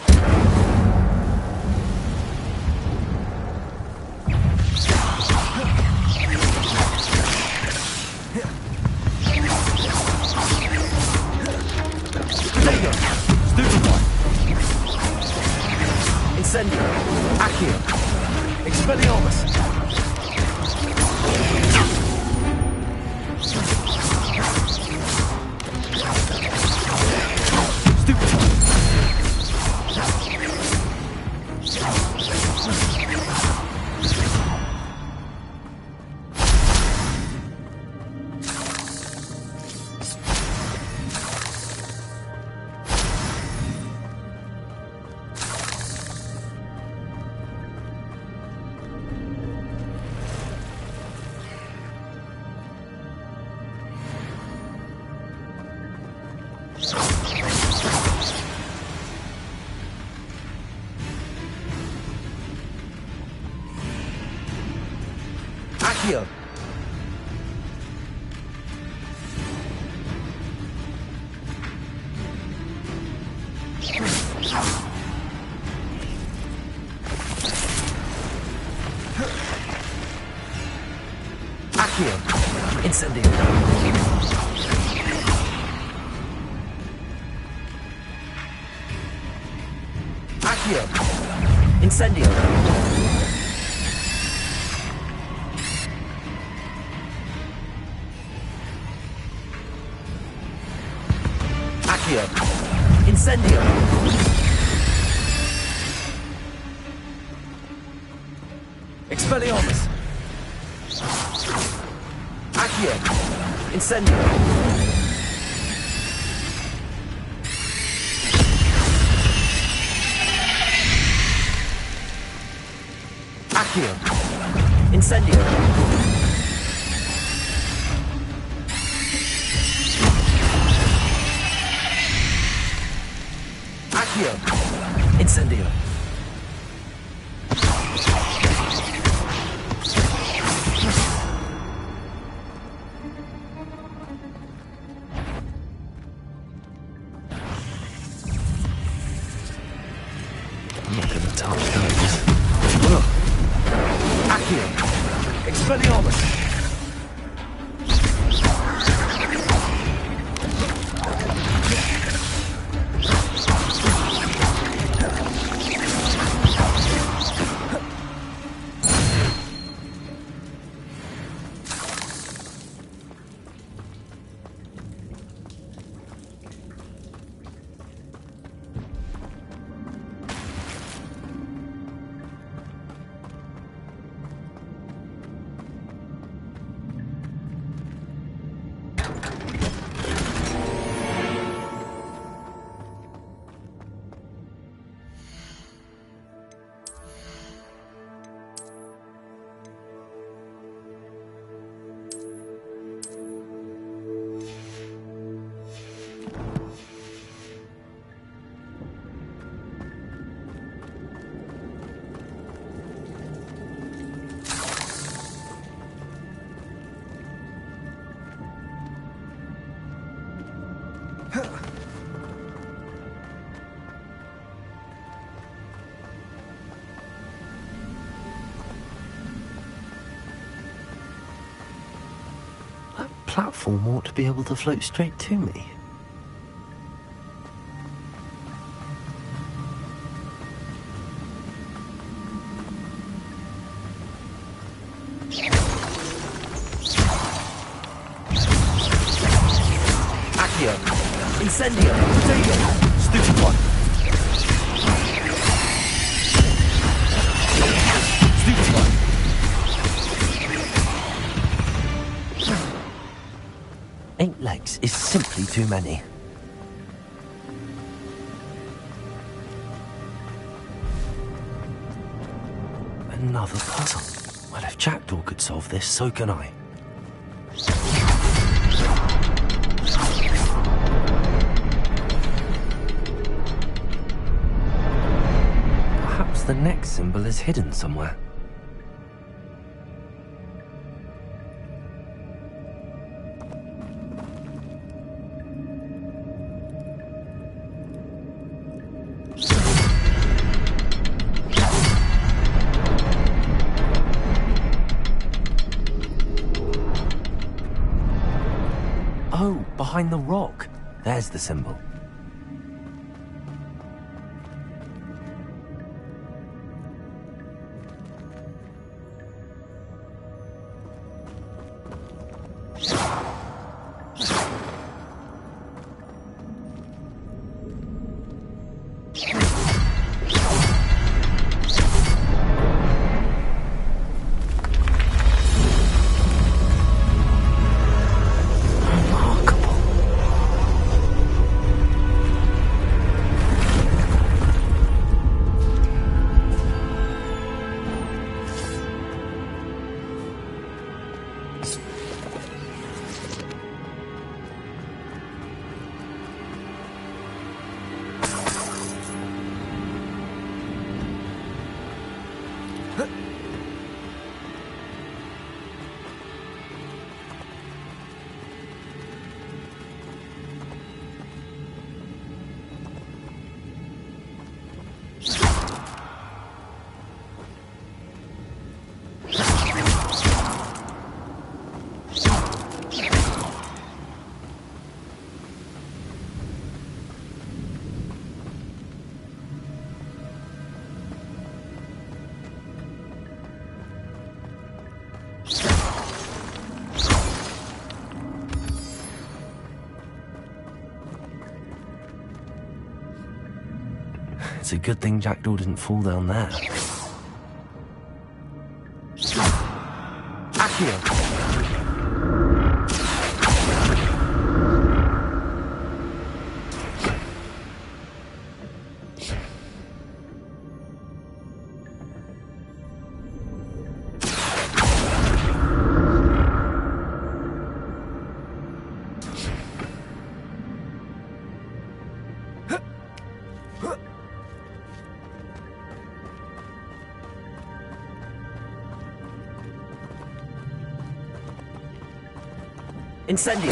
Incendio! Accio! Expelliarmus! Accio! Accio! Incendio! Accio! Incendio! Accio! Incendio! Expelliarmus! Accio! Incendio! Accio! Incendio! Accio! Incendio! I'm not gonna touch those. Accio! Expelliarmus! That platform ought to be able to float straight to me. Accio! Incendio! Stupid one! Stupid one! 8 legs is simply too many. Another puzzle. Well, if Jackdaw could solve this, so can I. Perhaps the next symbol is hidden somewhere. Oh, behind the rock. There's the symbol. It's a good thing Jackdaw didn't fall down there. Accio! Incendio!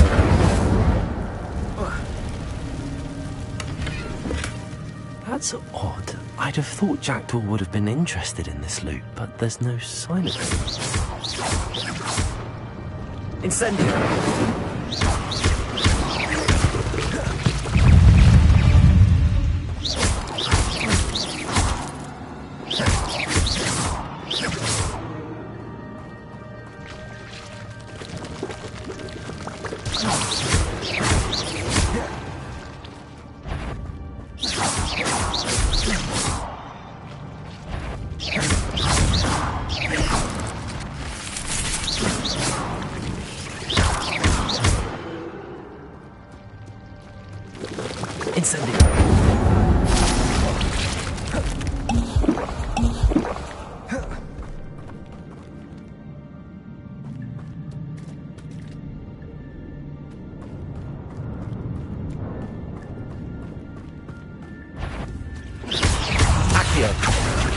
That's odd. I'd have thought Jackdaw would have been interested in this loot, but there's no sign of it. Incendio!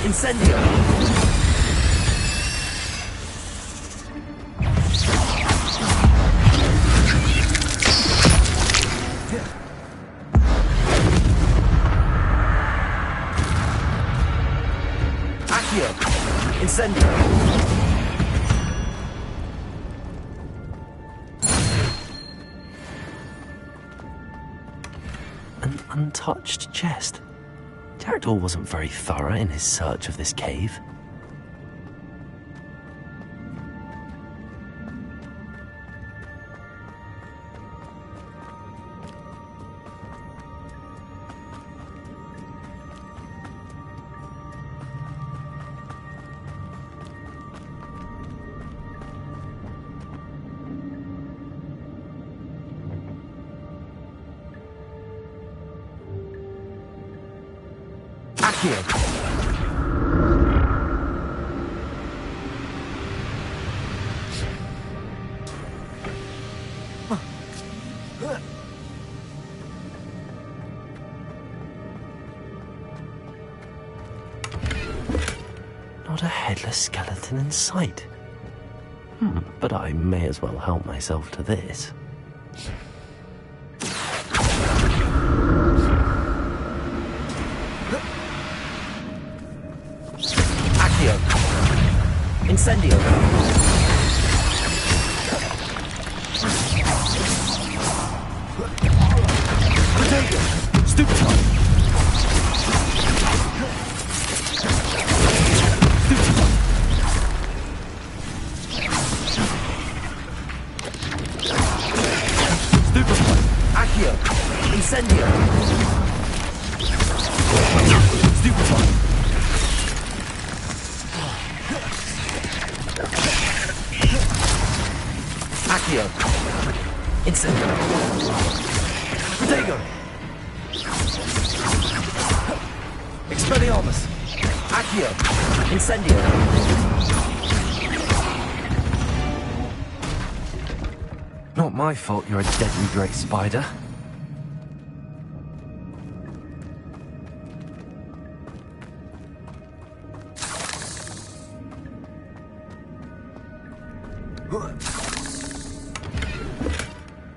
Incendio! Accio! Incendio! An untouched chest. Jackdaw wasn't very thorough in his search of this cave. Accio. Not a headless skeleton in sight. But I may as well help myself to this. Accio. Incendio. Protego. Stupefy. Accio. Incendio. Stupefy. Accio. Incendio. Protego. Expelliarmus. Accio. Incendio. Not my fault you're a deadly great spider.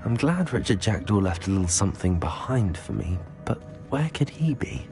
I'm glad Richard Jackdaw left a little something behind for me, but where could he be?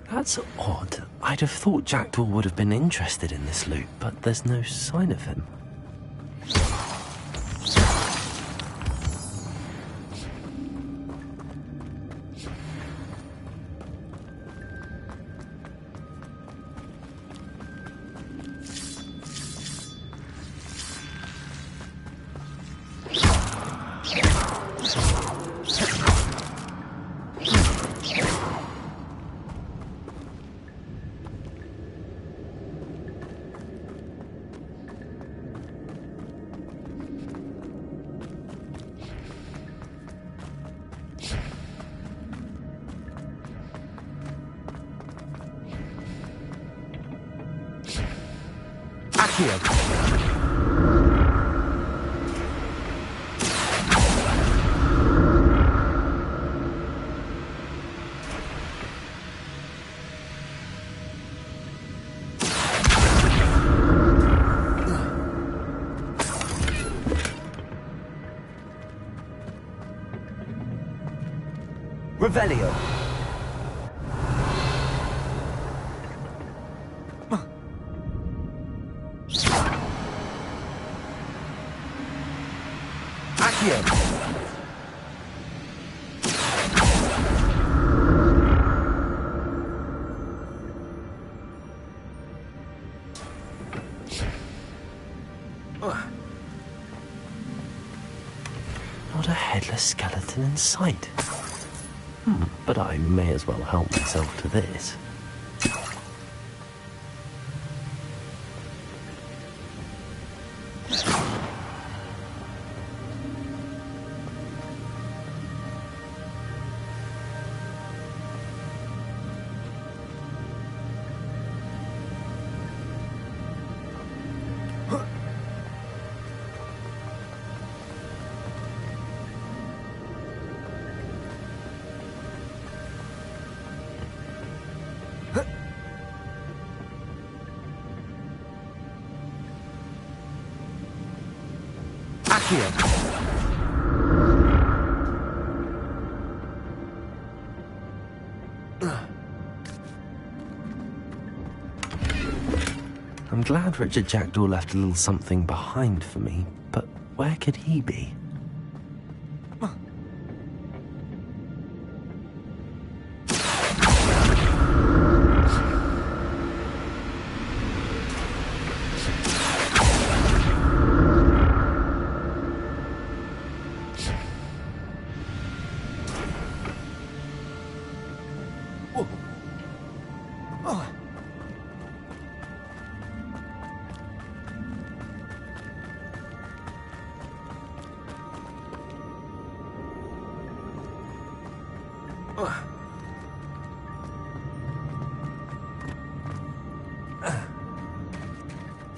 That's odd. I'd have thought Jackdaw would have been interested in this loot, but there's no sign of him. Accio. Revelio. Accio. Not a headless skeleton in sight. But I may as well help myself to this. I'm glad Richard Jackdaw left a little something behind for me, but where could he be?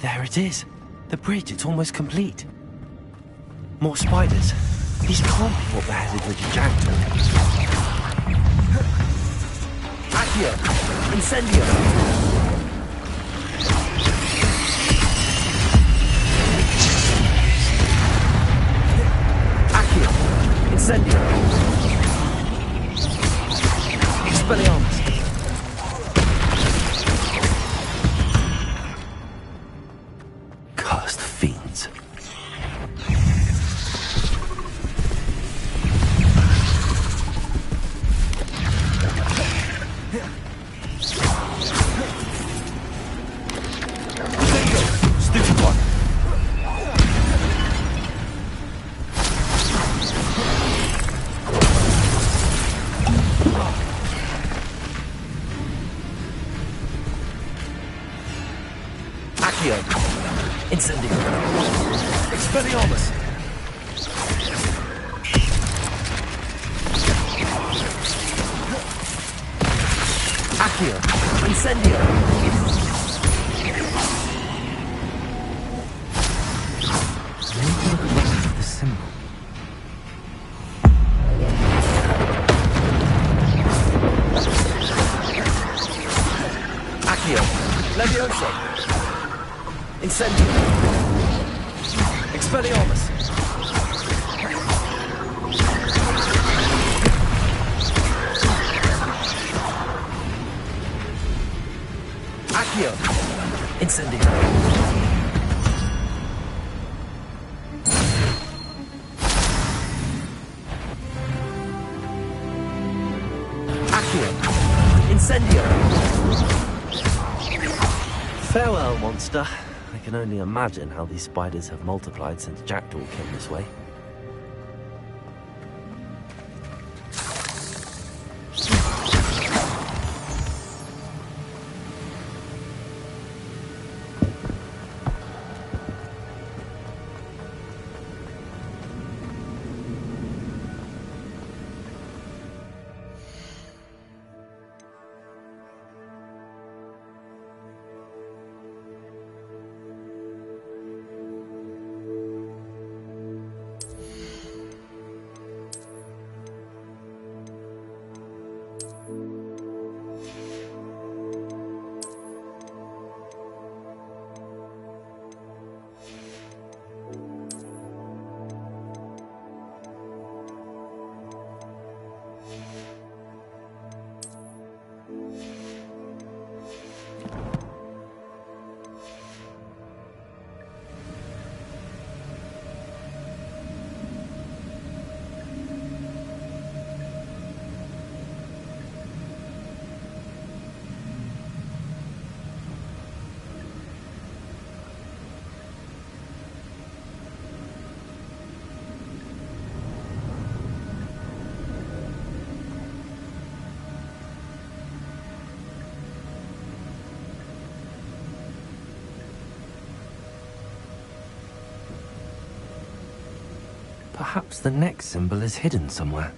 There it is. The bridge, it's almost complete. More spiders. These can't be what beheaded Richard Jackdaw. Accio! Incendio! Accio! Incendio! Expelliarmus! Cursed fiends. Stupid one. Accio. Incendio. Expelliarmus. Accio. Incendio. The symbol. Accio. Levioso. Incendio. Expelliarmus. Accio. Incendio. Accio. Incendio. Farewell, monster. I can only imagine how these spiders have multiplied since Jackdaw came this way. Perhaps the next symbol is hidden somewhere.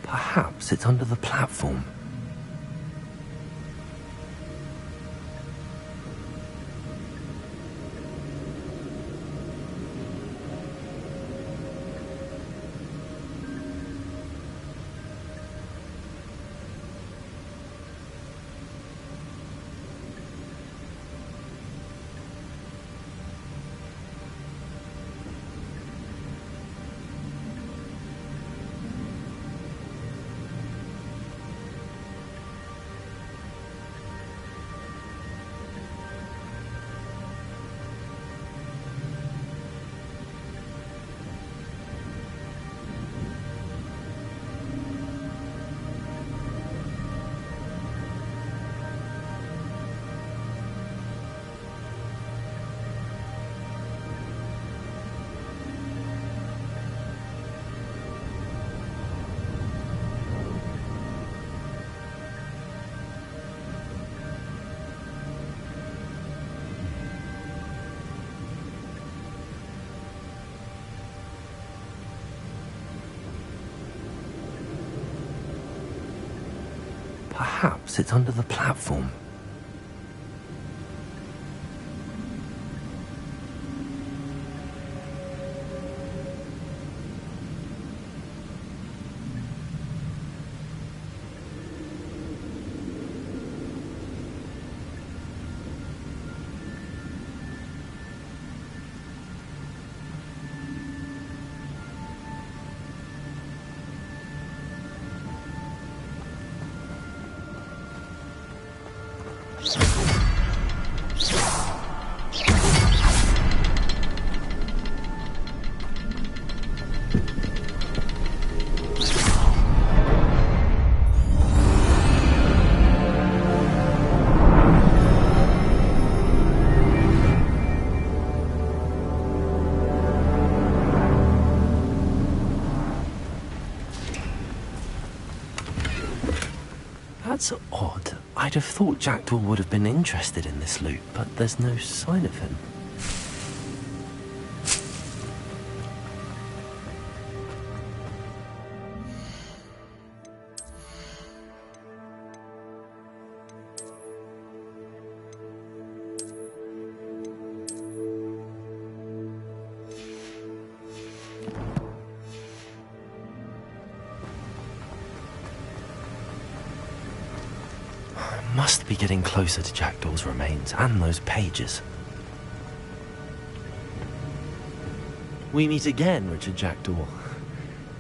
Perhaps it's under the platform. Perhaps it's under the platform. That's odd. I'd have thought Jackdaw would have been interested in this loot, but there's no sign of him. Must be getting closer to Jackdaw's remains and those pages. We meet again, Richard Jackdaw.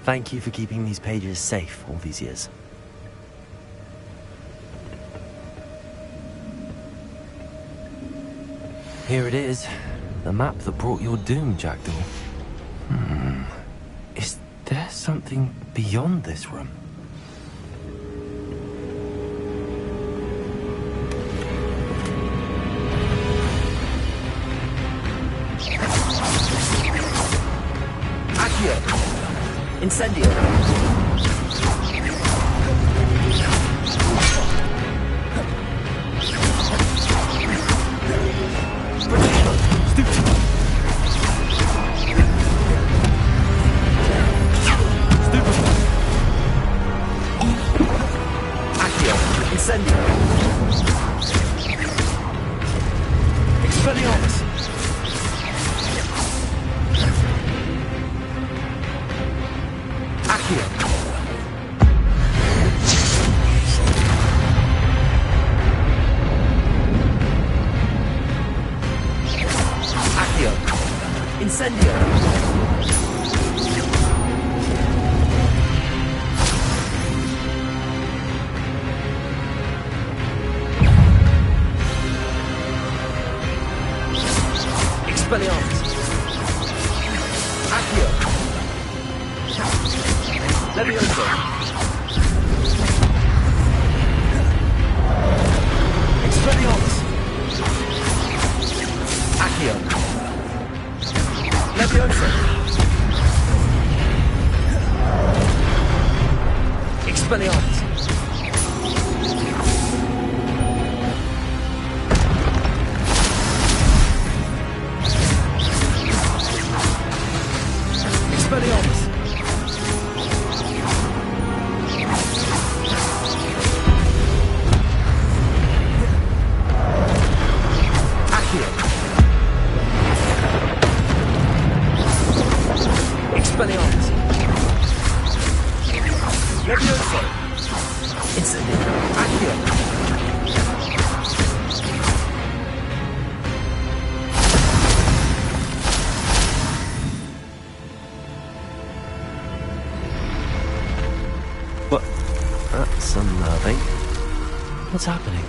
Thank you for keeping these pages safe all these years. Here it is, the map that brought your doom, Jackdaw. Is there something beyond this room? Incendio! Accio. Accio. Incendio. Expelliarmus. Accio. Levioso. Expelliarmus. Accio. Levioso. Expelliarmus. Expelliarmus. Accio. Expelliarmus. Levioso. Incendio. Accio. What? That's unnerving. What's happening?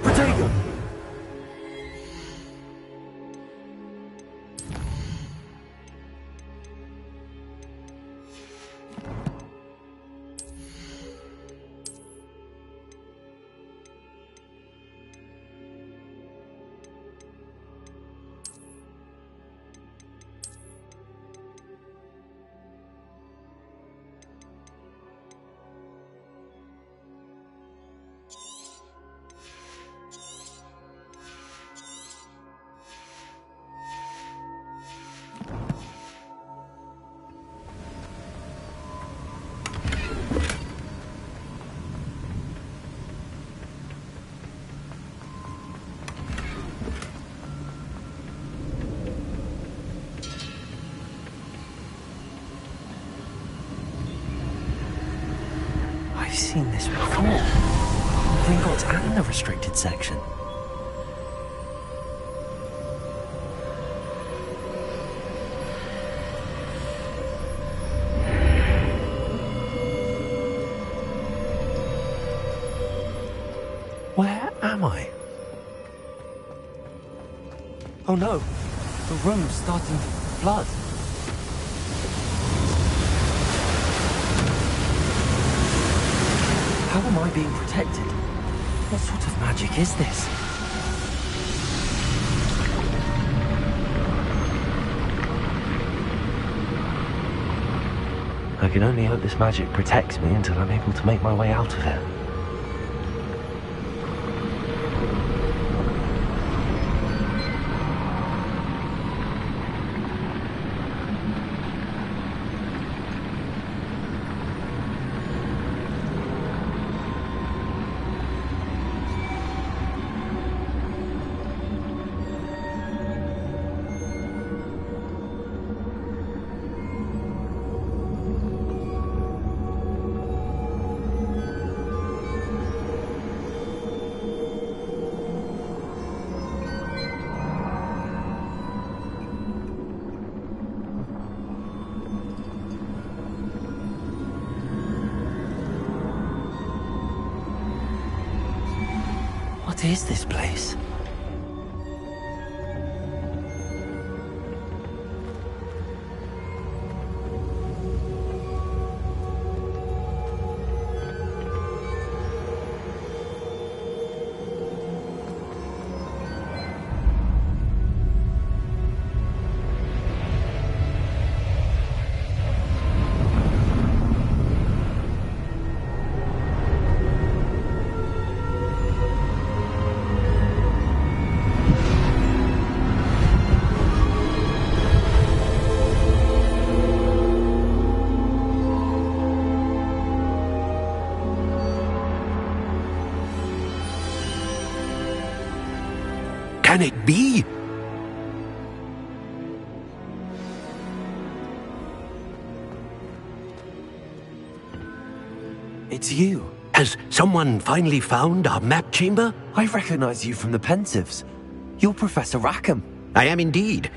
Protego! I've seen this before. Gringotts and the restricted section. Where am I? Oh no, the room's starting to flood. How am I being protected? What sort of magic is this? I can only hope this magic protects me until I'm able to make my way out of it. What is this place? can it be? It's you. Has someone finally found our map chamber? I recognize you from the Pensives. You're Professor Rackham. I am indeed.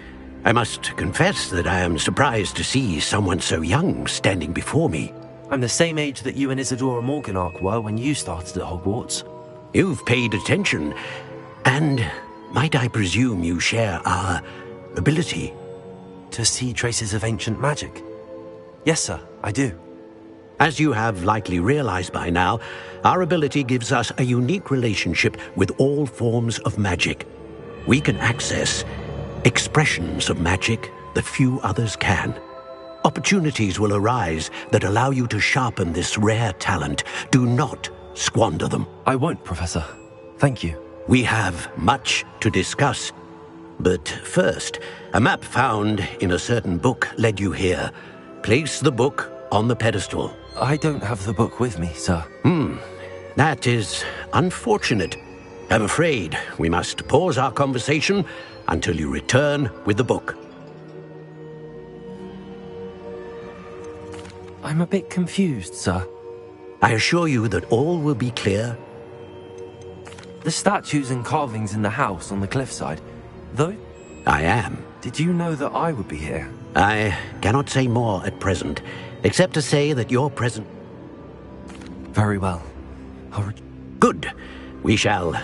I must confess that I am surprised to see someone so young standing before me. I'm the same age that you and Isadora Morganach were when you started at Hogwarts. You've paid attention, and might I presume you share our ability? To see traces of ancient magic? Yes, sir, I do. As you have likely realized by now, our ability gives us a unique relationship with all forms of magic. We can access expressions of magic that few others can. Opportunities will arise that allow you to sharpen this rare talent. Do not squander them. I won't, Professor. Thank you. We have much to discuss. But first, a map found in a certain book led you here. Place the book on the pedestal. I don't have the book with me, sir. That is unfortunate. I'm afraid we must pause our conversation until you return with the book. I'm a bit confused, sir. I assure you that all will be clear. The statues and carvings in the house on the cliffside, though? I am. Did you know that I would be here? I cannot say more at present, except to say that you're present. Very well. Good. We shall...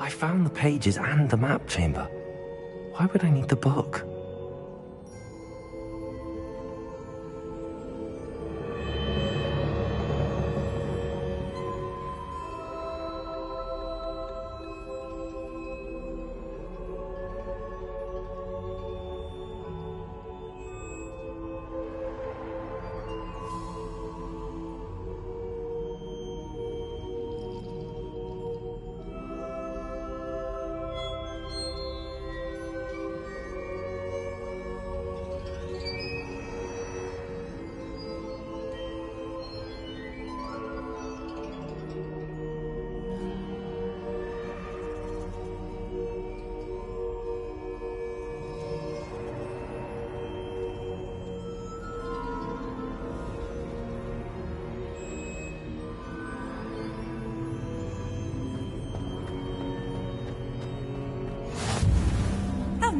I found the pages and the map chamber. Why would I need the book?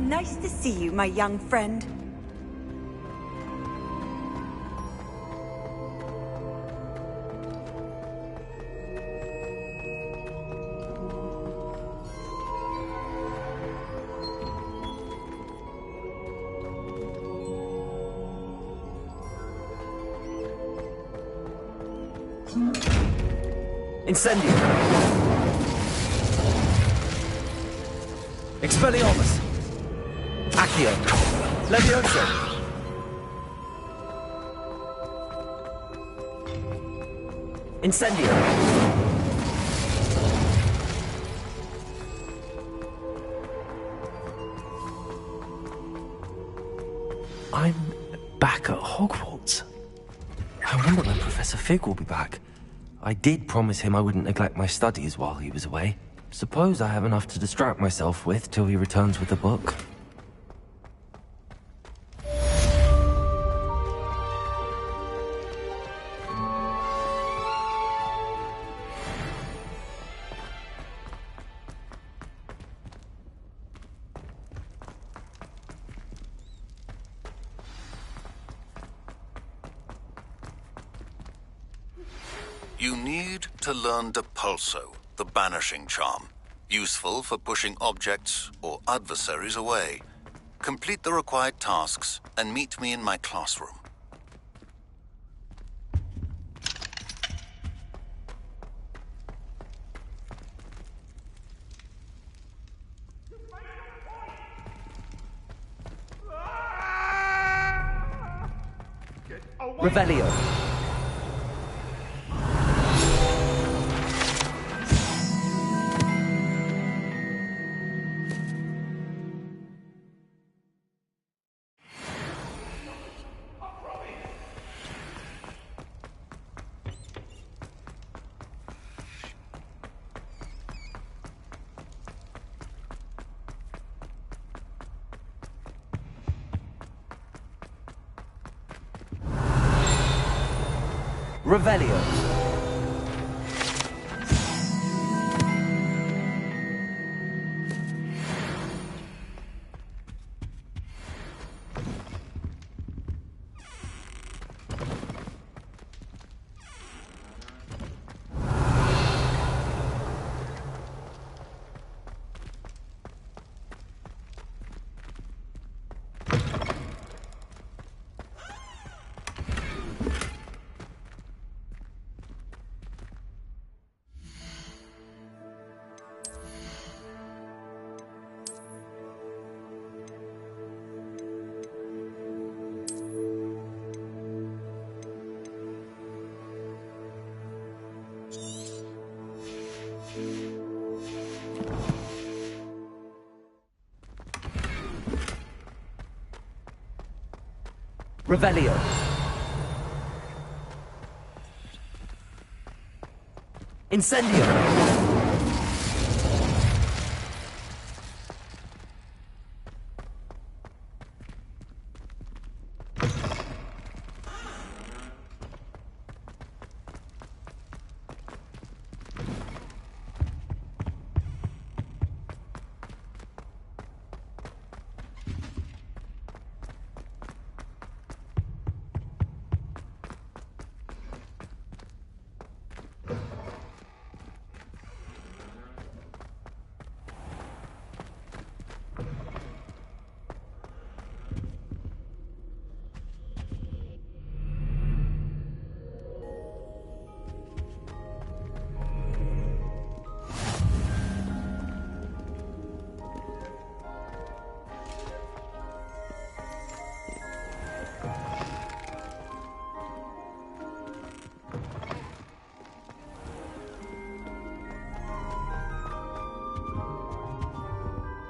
Nice to see you, my young friend. Incendio! Expelliarmus! Accio! Levioso! Incendio! I'm back at Hogwarts. I wonder when Professor Fig will be back. I did promise him I wouldn't neglect my studies while he was away. Suppose I have enough to distract myself with till he returns with the book. You need to learn Depulso, the banishing charm, useful for pushing objects or adversaries away. Complete the required tasks and meet me in my classroom. Revelio. Revelio. Revelio. Incendio.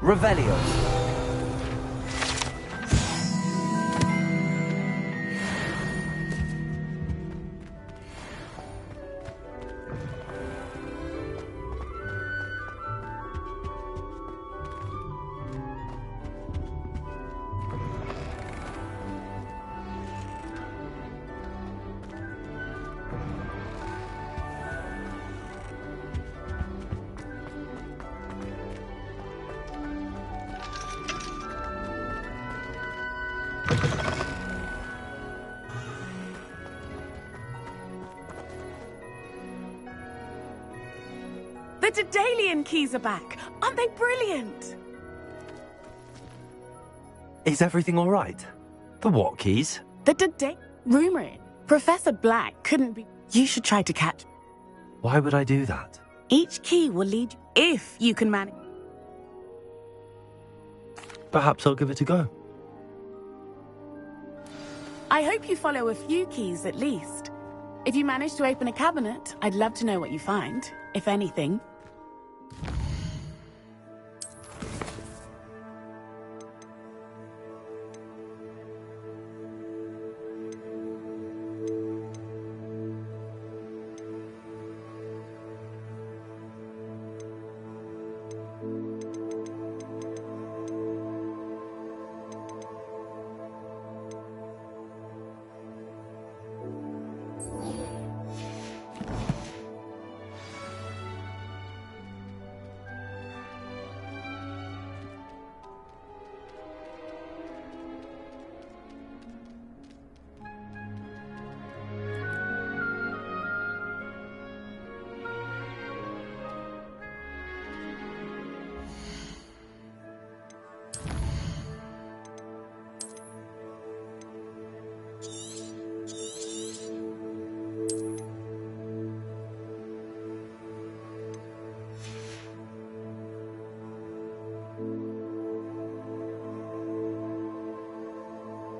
Revelio. The Daedalian keys are back. Aren't they brilliant? Is everything all right? The what keys? The Daedalian... Rumoring. Professor Black couldn't be... You should try to catch... Why would I do that? Each key will lead you... If you can manage... Perhaps I'll give it a go. I hope you follow a few keys at least. If you manage to open a cabinet, I'd love to know what you find, if anything.